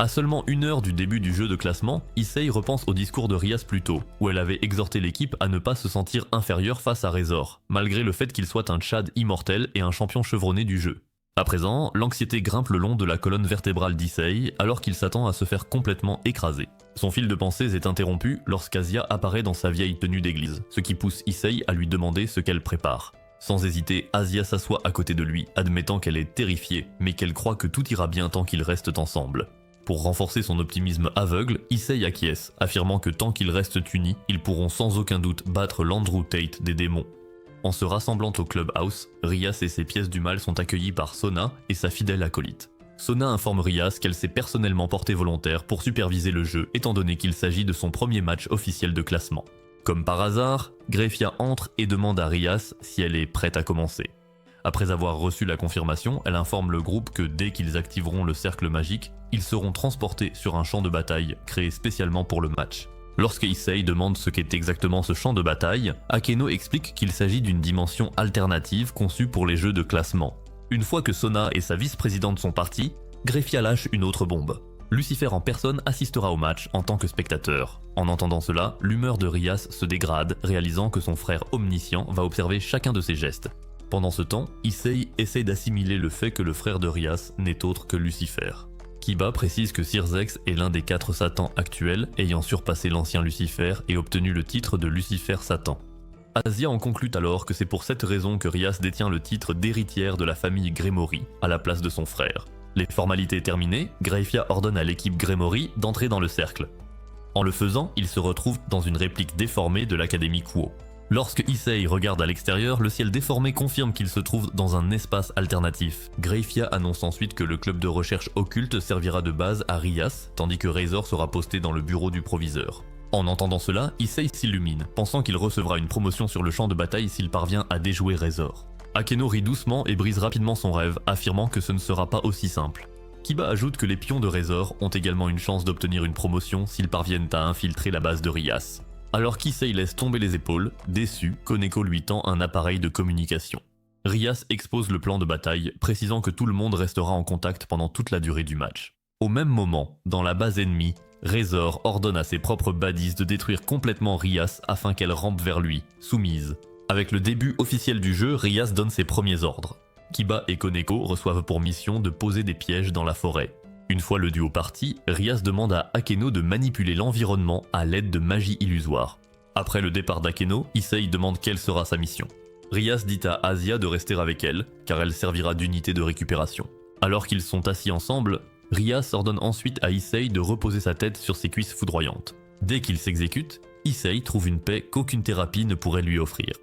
À seulement 1 heure du début du jeu de classement, Issei repense au discours de Rias plus tôt, où elle avait exhorté l'équipe à ne pas se sentir inférieure face à Razor, malgré le fait qu'il soit un Chad immortel et un champion chevronné du jeu. À présent, l'anxiété grimpe le long de la colonne vertébrale d'Issei, alors qu'il s'attend à se faire complètement écraser. Son fil de pensée est interrompu lorsqu'Asia apparaît dans sa vieille tenue d'église, ce qui pousse Issei à lui demander ce qu'elle prépare. Sans hésiter, Asia s'assoit à côté de lui, admettant qu'elle est terrifiée, mais qu'elle croit que tout ira bien tant qu'ils restent ensemble. Pour renforcer son optimisme aveugle, Issei acquiesce, affirmant que tant qu'ils restent unis, ils pourront sans aucun doute battre l'Andrew Tate des démons. En se rassemblant au Clubhouse, Rias et ses pièces du mal sont accueillis par Sona et sa fidèle acolyte. Sona informe Rias qu'elle s'est personnellement portée volontaire pour superviser le jeu étant donné qu'il s'agit de son premier match officiel de classement. Comme par hasard, Greffia entre et demande à Rias si elle est prête à commencer. Après avoir reçu la confirmation, elle informe le groupe que dès qu'ils activeront le cercle magique, ils seront transportés sur un champ de bataille créé spécialement pour le match. Lorsque Issei demande ce qu'est exactement ce champ de bataille, Akeno explique qu'il s'agit d'une dimension alternative conçue pour les jeux de classement. Une fois que Sona et sa vice-présidente sont partis, Greffia lâche une autre bombe. Lucifer en personne assistera au match en tant que spectateur. En entendant cela, l'humeur de Rias se dégrade, réalisant que son frère omniscient va observer chacun de ses gestes. Pendant ce temps, Issei essaie d'assimiler le fait que le frère de Rias n'est autre que Lucifer. Kiba précise que Sirzex est l'un des 4 satans actuels, ayant surpassé l'ancien Lucifer et obtenu le titre de Lucifer Satan. Asia en conclut alors que c'est pour cette raison que Rias détient le titre d'héritière de la famille Gremory, à la place de son frère. Les formalités terminées, Greffia ordonne à l'équipe Gremory d'entrer dans le cercle. En le faisant, ils se retrouvent dans une réplique déformée de l'Académie Kuo. Lorsque Issei regarde à l'extérieur, le ciel déformé confirme qu'il se trouve dans un espace alternatif. Greyfia annonce ensuite que le club de recherche occulte servira de base à Rias, tandis que Razor sera posté dans le bureau du proviseur. En entendant cela, Issei s'illumine, pensant qu'il recevra une promotion sur le champ de bataille s'il parvient à déjouer Razor. Akeno rit doucement et brise rapidement son rêve, affirmant que ce ne sera pas aussi simple. Kiba ajoute que les pions de Razor ont également une chance d'obtenir une promotion s'ils parviennent à infiltrer la base de Rias. Alors qu'Issei laisse tomber les épaules, déçu, Koneko lui tend un appareil de communication. Rias expose le plan de bataille, précisant que tout le monde restera en contact pendant toute la durée du match. Au même moment, dans la base ennemie, Razor ordonne à ses propres baddies de détruire complètement Rias afin qu'elle rampe vers lui, soumise. Avec le début officiel du jeu, Rias donne ses premiers ordres. Kiba et Koneko reçoivent pour mission de poser des pièges dans la forêt. Une fois le duo parti, Rias demande à Akeno de manipuler l'environnement à l'aide de magie illusoire. Après le départ d'Akeno, Issei demande quelle sera sa mission. Rias dit à Asia de rester avec elle, car elle servira d'unité de récupération. Alors qu'ils sont assis ensemble, Rias ordonne ensuite à Issei de reposer sa tête sur ses cuisses foudroyantes. Dès qu'il s'exécute, Issei trouve une paix qu'aucune thérapie ne pourrait lui offrir.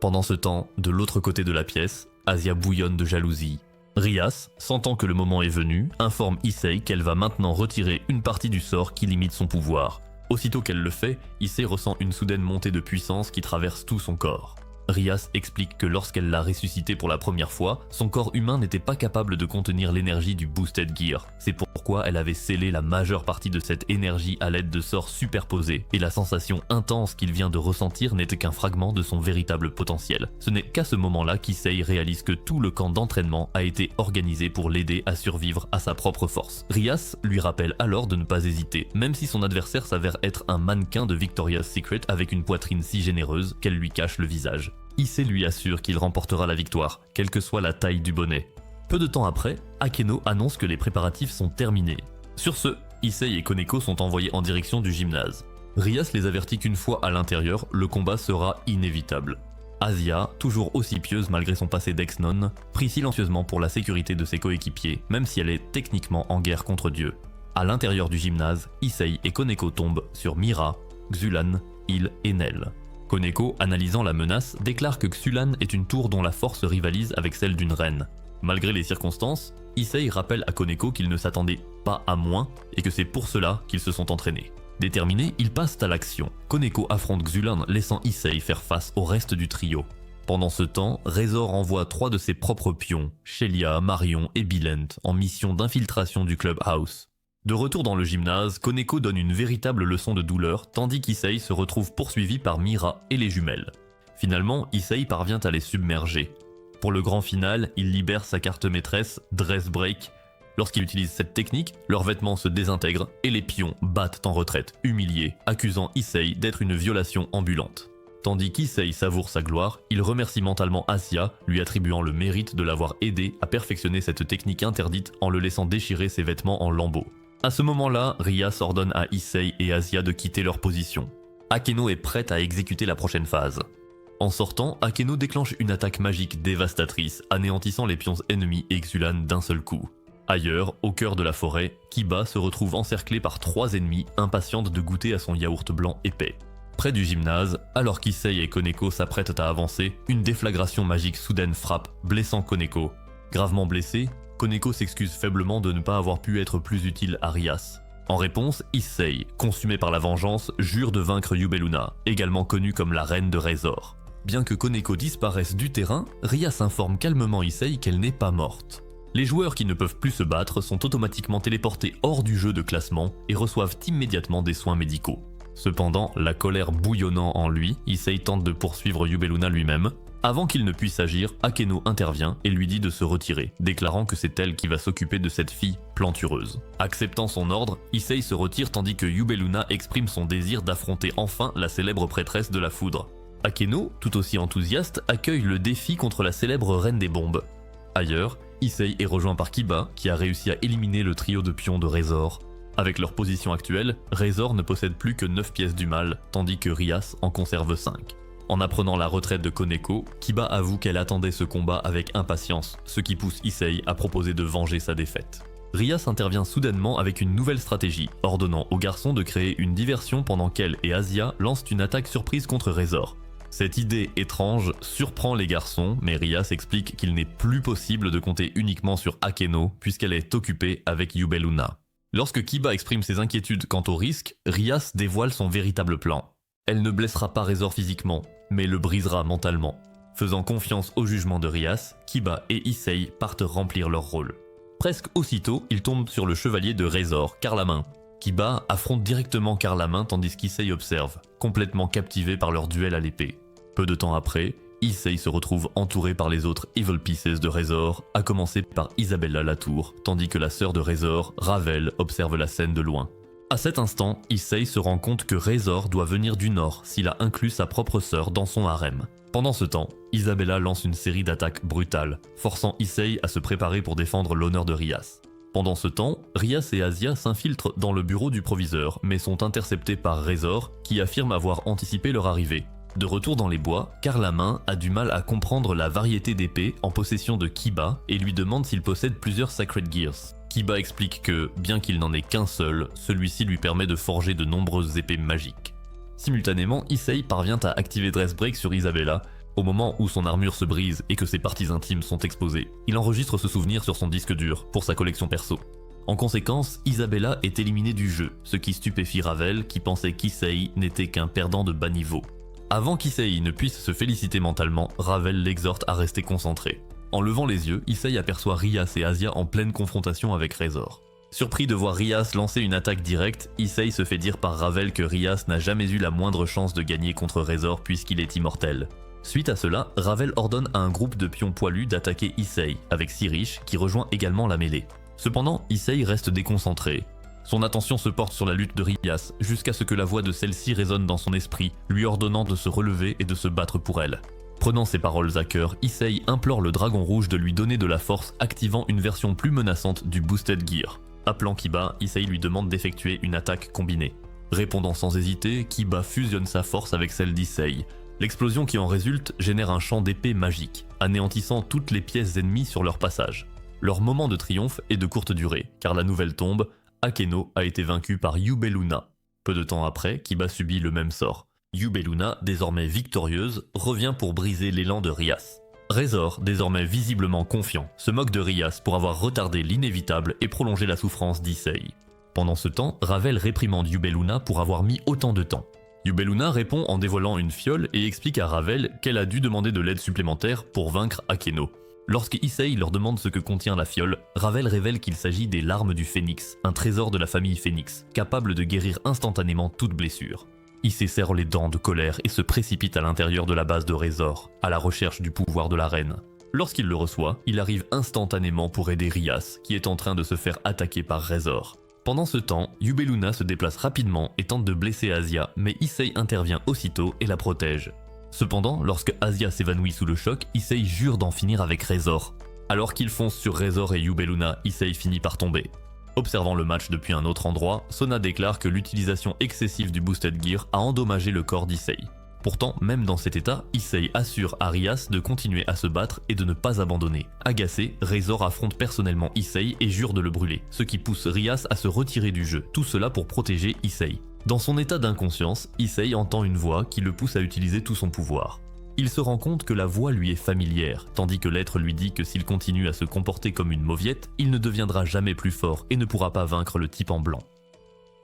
Pendant ce temps, de l'autre côté de la pièce, Asia bouillonne de jalousie. Rias, sentant que le moment est venu, informe Issei qu'elle va maintenant retirer une partie du sort qui limite son pouvoir. Aussitôt qu'elle le fait, Issei ressent une soudaine montée de puissance qui traverse tout son corps. Rias explique que lorsqu'elle l'a ressuscité pour la première fois, son corps humain n'était pas capable de contenir l'énergie du Boosted Gear. C'est pourquoi elle avait scellé la majeure partie de cette énergie à l'aide de sorts superposés, et la sensation intense qu'il vient de ressentir n'était qu'un fragment de son véritable potentiel. Ce n'est qu'à ce moment-là qu'Issei réalise que tout le camp d'entraînement a été organisé pour l'aider à survivre à sa propre force. Rias lui rappelle alors de ne pas hésiter, même si son adversaire s'avère être un mannequin de Victoria's Secret avec une poitrine si généreuse qu'elle lui cache le visage. Issei lui assure qu'il remportera la victoire, quelle que soit la taille du bonnet. Peu de temps après, Akeno annonce que les préparatifs sont terminés. Sur ce, Issei et Koneko sont envoyés en direction du gymnase. Rias les avertit qu'une fois à l'intérieur, le combat sera inévitable. Asia, toujours aussi pieuse malgré son passé d'ex-nonne, prie silencieusement pour la sécurité de ses coéquipiers, même si elle est techniquement en guerre contre Dieu. À l'intérieur du gymnase, Issei et Koneko tombent sur Mira, Xulan, Il et Nel. Koneko, analysant la menace, déclare que Xulan est une tour dont la force rivalise avec celle d'une reine. Malgré les circonstances, Issei rappelle à Koneko qu'il ne s'attendait pas à moins et que c'est pour cela qu'ils se sont entraînés. Déterminés, ils passent à l'action. Koneko affronte Xulan, laissant Issei faire face au reste du trio. Pendant ce temps, Razor envoie 3 de ses propres pions, Shelia, Marion et Billent, en mission d'infiltration du Clubhouse. De retour dans le gymnase, Koneko donne une véritable leçon de douleur, tandis qu'Issei se retrouve poursuivi par Mira et les jumelles. Finalement, Issei parvient à les submerger. Pour le grand final, il libère sa carte maîtresse, Dress Break. Lorsqu'il utilise cette technique, leurs vêtements se désintègrent et les pions battent en retraite, humiliés, accusant Issei d'être une violation ambulante. Tandis qu'Issei savoure sa gloire, il remercie mentalement Asia, lui attribuant le mérite de l'avoir aidé à perfectionner cette technique interdite en le laissant déchirer ses vêtements en lambeaux. À ce moment-là, Rias ordonne à Issei et Asia de quitter leur position. Akeno est prête à exécuter la prochaine phase. En sortant, Akeno déclenche une attaque magique dévastatrice, anéantissant les pions ennemis et Xulan d'un seul coup. Ailleurs, au cœur de la forêt, Kiba se retrouve encerclé par 3 ennemis, impatiente de goûter à son yaourt blanc épais. Près du gymnase, alors qu'Issei et Koneko s'apprêtent à avancer, une déflagration magique soudaine frappe, blessant Koneko. Gravement blessé, Koneko s'excuse faiblement de ne pas avoir pu être plus utile à Rias. En réponse, Issei, consumé par la vengeance, jure de vaincre Yubeluna, également connue comme la reine de Razor. Bien que Koneko disparaisse du terrain, Rias informe calmement Issei qu'elle n'est pas morte. Les joueurs qui ne peuvent plus se battre sont automatiquement téléportés hors du jeu de classement et reçoivent immédiatement des soins médicaux. Cependant, la colère bouillonnant en lui, Issei tente de poursuivre Yubeluna lui-même. Avant qu'il ne puisse agir, Akeno intervient et lui dit de se retirer, déclarant que c'est elle qui va s'occuper de cette fille plantureuse. Acceptant son ordre, Issei se retire tandis que Yubeluna exprime son désir d'affronter enfin la célèbre prêtresse de la foudre. Akeno, tout aussi enthousiaste, accueille le défi contre la célèbre reine des bombes. Ailleurs, Issei est rejoint par Kiba, qui a réussi à éliminer le trio de pions de Razor. Avec leur position actuelle, Razor ne possède plus que 9 pièces du mal, tandis que Rias en conserve 5. En apprenant la retraite de Koneko, Kiba avoue qu'elle attendait ce combat avec impatience, ce qui pousse Issei à proposer de venger sa défaite. Rias intervient soudainement avec une nouvelle stratégie, ordonnant aux garçons de créer une diversion pendant qu'elle et Asia lancent une attaque surprise contre Razor. Cette idée étrange surprend les garçons, mais Rias explique qu'il n'est plus possible de compter uniquement sur Akeno puisqu'elle est occupée avec Yubeluna. Lorsque Kiba exprime ses inquiétudes quant au risque, Rias dévoile son véritable plan. Elle ne blessera pas Razor physiquement, mais le brisera mentalement. Faisant confiance au jugement de Rias, Kiba et Issei partent remplir leur rôle. Presque aussitôt, ils tombent sur le chevalier de Razor, Carlamin. Kiba affronte directement Carlamin tandis qu'Issei observe, complètement captivé par leur duel à l'épée. Peu de temps après, Issei se retrouve entouré par les autres Evil Pieces de Razor, à commencer par Isabella Latour, tandis que la sœur de Razor, Ravel, observe la scène de loin. À cet instant, Issei se rend compte que Razor doit venir du nord s'il a inclus sa propre sœur dans son harem. Pendant ce temps, Isabella lance une série d'attaques brutales, forçant Issei à se préparer pour défendre l'honneur de Rias. Pendant ce temps, Rias et Asia s'infiltrent dans le bureau du proviseur, mais sont interceptés par Razor, qui affirme avoir anticipé leur arrivée. De retour dans les bois, Carlamin a du mal à comprendre la variété d'épées en possession de Kiba et lui demande s'il possède plusieurs Sacred Gears. Kiba explique que, bien qu'il n'en ait qu'un seul, celui-ci lui permet de forger de nombreuses épées magiques. Simultanément, Issei parvient à activer Dressbreak sur Isabella, au moment où son armure se brise et que ses parties intimes sont exposées. Il enregistre ce souvenir sur son disque dur, pour sa collection perso. En conséquence, Isabella est éliminée du jeu, ce qui stupéfie Ravel qui pensait qu'Issei n'était qu'un perdant de bas niveau. Avant qu'Issei ne puisse se féliciter mentalement, Ravel l'exhorte à rester concentré. En levant les yeux, Issei aperçoit Rias et Asia en pleine confrontation avec Razor. Surpris de voir Rias lancer une attaque directe, Issei se fait dire par Ravel que Rias n'a jamais eu la moindre chance de gagner contre Razor puisqu'il est immortel. Suite à cela, Ravel ordonne à un groupe de pions poilus d'attaquer Issei, avec Sirish qui rejoint également la mêlée. Cependant, Issei reste déconcentré. Son attention se porte sur la lutte de Rias, jusqu'à ce que la voix de celle-ci résonne dans son esprit, lui ordonnant de se relever et de se battre pour elle. Prenant ces paroles à cœur, Issei implore le dragon rouge de lui donner de la force, activant une version plus menaçante du Boosted Gear. Appelant Kiba, Issei lui demande d'effectuer une attaque combinée. Répondant sans hésiter, Kiba fusionne sa force avec celle d'Issei. L'explosion qui en résulte génère un champ d'épée magique, anéantissant toutes les pièces ennemies sur leur passage. Leur moment de triomphe est de courte durée, car la nouvelle tombe, Akeno a été vaincu par Yubeluna. Peu de temps après, Kiba subit le même sort. Yubeluna, désormais victorieuse, revient pour briser l'élan de Rias. Razor, désormais visiblement confiant, se moque de Rias pour avoir retardé l'inévitable et prolongé la souffrance d'Issei. Pendant ce temps, Ravel réprimande Yubeluna pour avoir mis autant de temps. Yubeluna répond en dévoilant une fiole et explique à Ravel qu'elle a dû demander de l'aide supplémentaire pour vaincre Akeno. Lorsque Issei leur demande ce que contient la fiole, Ravel révèle qu'il s'agit des larmes du phénix, un trésor de la famille Phénix, capable de guérir instantanément toute blessure. Issei serre les dents de colère et se précipite à l'intérieur de la base de Razor, à la recherche du pouvoir de la reine. Lorsqu'il le reçoit, il arrive instantanément pour aider Rias, qui est en train de se faire attaquer par Razor. Pendant ce temps, Yubeluna se déplace rapidement et tente de blesser Asia, mais Issei intervient aussitôt et la protège. Cependant, lorsque Asia s'évanouit sous le choc, Issei jure d'en finir avec Razor. Alors qu'il fonce sur Razor et Yubeluna, Issei finit par tomber. Observant le match depuis un autre endroit, Sona déclare que l'utilisation excessive du Boosted Gear a endommagé le corps d'Issei. Pourtant, même dans cet état, Issei assure à Rias de continuer à se battre et de ne pas abandonner. Agacé, Razor affronte personnellement Issei et jure de le brûler, ce qui pousse Rias à se retirer du jeu, tout cela pour protéger Issei. Dans son état d'inconscience, Issei entend une voix qui le pousse à utiliser tout son pouvoir. Il se rend compte que la voix lui est familière, tandis que l'être lui dit que s'il continue à se comporter comme une mauviette, il ne deviendra jamais plus fort et ne pourra pas vaincre le type en blanc.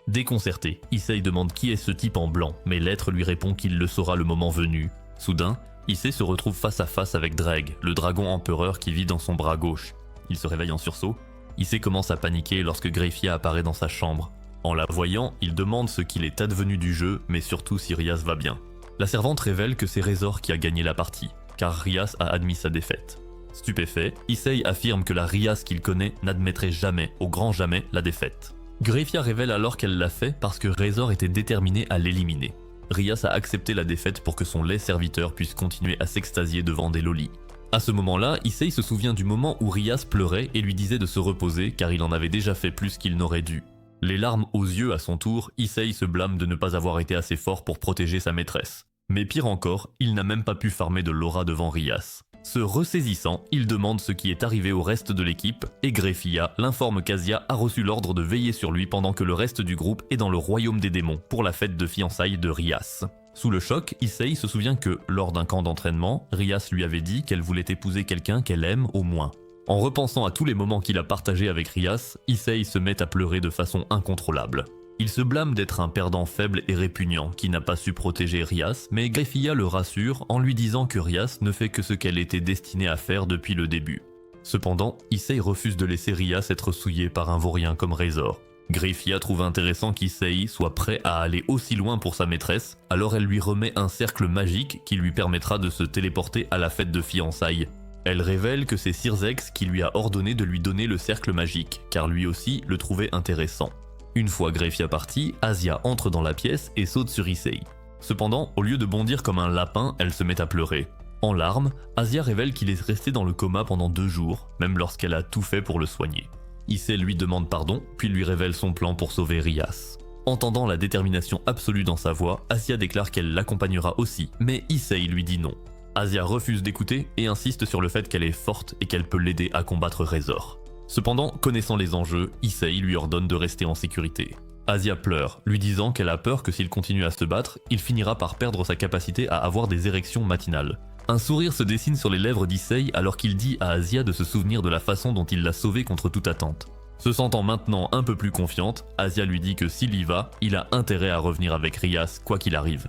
Déconcerté, Issei demande qui est ce type en blanc, mais l'être lui répond qu'il le saura le moment venu. Soudain, Issei se retrouve face à face avec Dreg, le dragon empereur qui vit dans son bras gauche. Il se réveille en sursaut. Issei commence à paniquer lorsque Greyfia apparaît dans sa chambre. En la voyant, il demande ce qu'il est advenu du jeu, mais surtout si Rias va bien. La servante révèle que c'est Razor qui a gagné la partie, car Rias a admis sa défaite. Stupéfait, Issei affirme que la Rias qu'il connaît n'admettrait jamais, au grand jamais, la défaite. Greyfia révèle alors qu'elle l'a fait parce que Razor était déterminé à l'éliminer. Rias a accepté la défaite pour que son laid serviteur puisse continuer à s'extasier devant des lolis. À ce moment-là, Issei se souvient du moment où Rias pleurait et lui disait de se reposer car il en avait déjà fait plus qu'il n'aurait dû. Les larmes aux yeux à son tour, Issei se blâme de ne pas avoir été assez fort pour protéger sa maîtresse. Mais pire encore, il n'a même pas pu farmer de l'aura devant Rias. Se ressaisissant, il demande ce qui est arrivé au reste de l'équipe, et Greyfia l'informe qu'Asia a reçu l'ordre de veiller sur lui pendant que le reste du groupe est dans le royaume des démons pour la fête de fiançailles de Rias. Sous le choc, Issei se souvient que, lors d'un camp d'entraînement, Rias lui avait dit qu'elle voulait épouser quelqu'un qu'elle aime au moins. En repensant à tous les moments qu'il a partagés avec Rias, Issei se met à pleurer de façon incontrôlable. Il se blâme d'être un perdant faible et répugnant qui n'a pas su protéger Rias, mais Greyfia le rassure en lui disant que Rias ne fait que ce qu'elle était destinée à faire depuis le début. Cependant, Issei refuse de laisser Rias être souillé par un vaurien comme Razor. Greyfia trouve intéressant qu'Issei soit prêt à aller aussi loin pour sa maîtresse, alors elle lui remet un cercle magique qui lui permettra de se téléporter à la fête de fiançailles. Elle révèle que c'est Cirzex qui lui a ordonné de lui donner le cercle magique, car lui aussi le trouvait intéressant. Une fois Greyfia partie, Asia entre dans la pièce et saute sur Issei. Cependant, au lieu de bondir comme un lapin, elle se met à pleurer. En larmes, Asia révèle qu'il est resté dans le coma pendant 2 jours, même lorsqu'elle a tout fait pour le soigner. Issei lui demande pardon, puis lui révèle son plan pour sauver Rias. Entendant la détermination absolue dans sa voix, Asia déclare qu'elle l'accompagnera aussi, mais Issei lui dit non. Asia refuse d'écouter et insiste sur le fait qu'elle est forte et qu'elle peut l'aider à combattre Razor. Cependant, connaissant les enjeux, Issei lui ordonne de rester en sécurité. Asia pleure, lui disant qu'elle a peur que s'il continue à se battre, il finira par perdre sa capacité à avoir des érections matinales. Un sourire se dessine sur les lèvres d'Issei alors qu'il dit à Asia de se souvenir de la façon dont il l'a sauvée contre toute attente. Se sentant maintenant un peu plus confiante, Asia lui dit que s'il y va, il a intérêt à revenir avec Rias quoi qu'il arrive.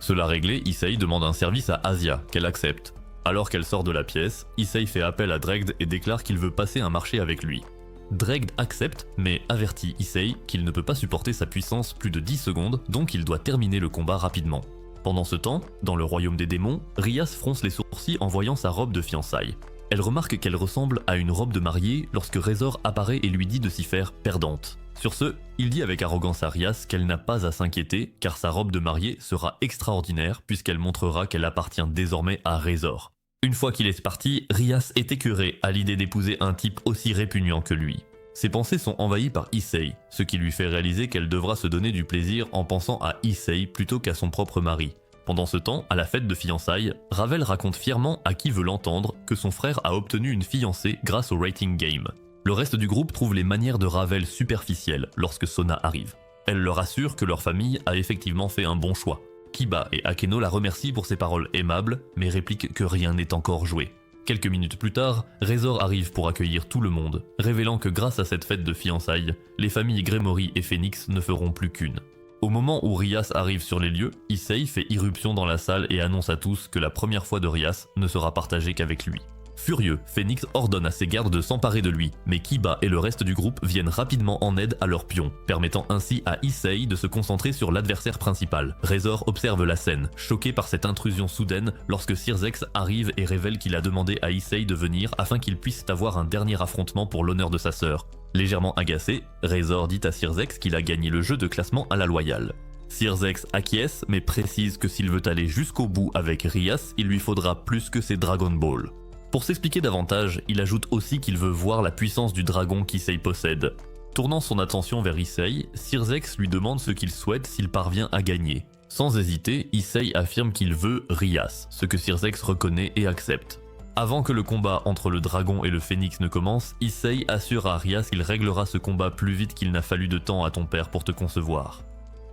Cela réglé, Issei demande un service à Asia, qu'elle accepte. Alors qu'elle sort de la pièce, Issei fait appel à Dregd et déclare qu'il veut passer un marché avec lui. Dregd accepte, mais avertit Issei qu'il ne peut pas supporter sa puissance plus de 10 secondes, donc il doit terminer le combat rapidement. Pendant ce temps, dans le royaume des démons, Rias fronce les sourcils en voyant sa robe de fiançailles. Elle remarque qu'elle ressemble à une robe de mariée lorsque Razor apparaît et lui dit de s'y faire perdante. Sur ce, il dit avec arrogance à Rias qu'elle n'a pas à s'inquiéter car sa robe de mariée sera extraordinaire puisqu'elle montrera qu'elle appartient désormais à Razor. Une fois qu'il est parti, Rias est écœuré à l'idée d'épouser un type aussi répugnant que lui. Ses pensées sont envahies par Issei, ce qui lui fait réaliser qu'elle devra se donner du plaisir en pensant à Issei plutôt qu'à son propre mari. Pendant ce temps, à la fête de fiançailles, Ravel raconte fièrement à qui veut l'entendre que son frère a obtenu une fiancée grâce au rating game. Le reste du groupe trouve les manières de Ravel superficielles lorsque Sona arrive. Elle leur assure que leur famille a effectivement fait un bon choix. Kiba et Akeno la remercient pour ses paroles aimables, mais répliquent que rien n'est encore joué. Quelques minutes plus tard, Razor arrive pour accueillir tout le monde, révélant que grâce à cette fête de fiançailles, les familles Gremory et Phoenix ne feront plus qu'une. Au moment où Rias arrive sur les lieux, Issei fait irruption dans la salle et annonce à tous que la première fois de Rias ne sera partagée qu'avec lui. Furieux, Phoenix ordonne à ses gardes de s'emparer de lui, mais Kiba et le reste du groupe viennent rapidement en aide à leurs pions, permettant ainsi à Issei de se concentrer sur l'adversaire principal. Razor observe la scène, choqué par cette intrusion soudaine lorsque Cirzex arrive et révèle qu'il a demandé à Issei de venir afin qu'ils puissent avoir un dernier affrontement pour l'honneur de sa sœur. Légèrement agacé, Razor dit à Cirzex qu'il a gagné le jeu de classement à la loyale. Cirzex acquiesce mais précise que s'il veut aller jusqu'au bout avec Rias, il lui faudra plus que ses Dragon Ball. Pour s'expliquer davantage, il ajoute aussi qu'il veut voir la puissance du dragon qu'Issei possède. Tournant son attention vers Issei, Cirzex lui demande ce qu'il souhaite s'il parvient à gagner. Sans hésiter, Issei affirme qu'il veut Rias, ce que Cirzex reconnaît et accepte. Avant que le combat entre le dragon et le phénix ne commence, Issei assure à Rias qu'il réglera ce combat plus vite qu'il n'a fallu de temps à ton père pour te concevoir.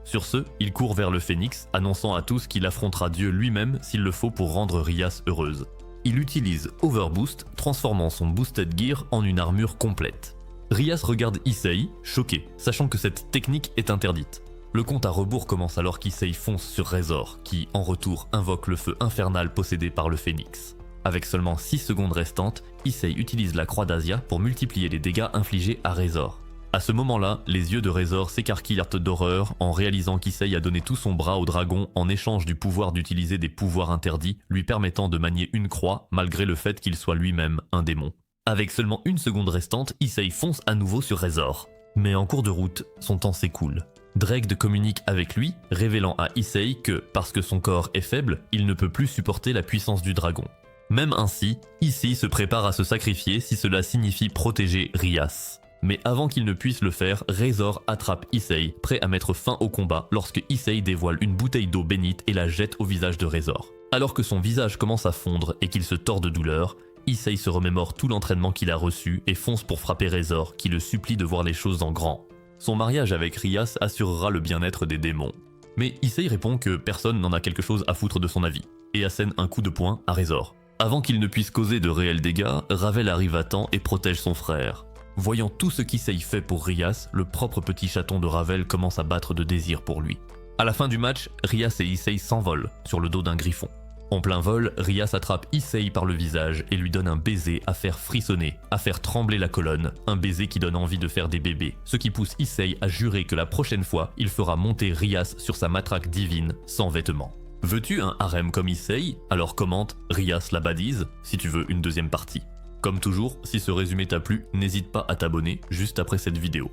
Sur ce, il court vers le phénix, annonçant à tous qu'il affrontera Dieu lui-même s'il le faut pour rendre Rias heureuse. Il utilise Overboost, transformant son Boosted Gear en une armure complète. Rias regarde Issei, choqué, sachant que cette technique est interdite. Le compte à rebours commence alors qu'Issei fonce sur Razor, qui, en retour, invoque le feu infernal possédé par le phénix. Avec seulement 6 secondes restantes, Issei utilise la croix d'Asia pour multiplier les dégâts infligés à Razor. À ce moment-là, les yeux de Razor s'écarquillent d'horreur en réalisant qu'Issei a donné tout son bras au dragon en échange du pouvoir d'utiliser des pouvoirs interdits, lui permettant de manier une croix malgré le fait qu'il soit lui-même un démon. Avec seulement 1 seconde restante, Issei fonce à nouveau sur Razor. Mais en cours de route, son temps s'écoule. Dregd communique avec lui, révélant à Issei que, parce que son corps est faible, il ne peut plus supporter la puissance du dragon. Même ainsi, Issei se prépare à se sacrifier si cela signifie protéger Rias. Mais avant qu'il ne puisse le faire, Razor attrape Issei, prêt à mettre fin au combat lorsque Issei dévoile une bouteille d'eau bénite et la jette au visage de Razor. Alors que son visage commence à fondre et qu'il se tord de douleur, Issei se remémore tout l'entraînement qu'il a reçu et fonce pour frapper Razor, qui le supplie de voir les choses en grand. Son mariage avec Rias assurera le bien-être des démons. Mais Issei répond que personne n'en a quelque chose à foutre de son avis, et assène un coup de poing à Razor. Avant qu'il ne puisse causer de réels dégâts, Ravel arrive à temps et protège son frère. Voyant tout ce qu'Issei fait pour Rias, le propre petit chaton de Ravel commence à battre de désir pour lui. À la fin du match, Rias et Issei s'envolent sur le dos d'un griffon. En plein vol, Rias attrape Issei par le visage et lui donne un baiser à faire frissonner, à faire trembler la colonne, un baiser qui donne envie de faire des bébés, ce qui pousse Issei à jurer que la prochaine fois, il fera monter Rias sur sa matraque divine, sans vêtements. Veux-tu un harem comme Issei? Alors commente Rias la badise si tu veux une deuxième partie. Comme toujours, si ce résumé t'a plu, n'hésite pas à t'abonner juste après cette vidéo.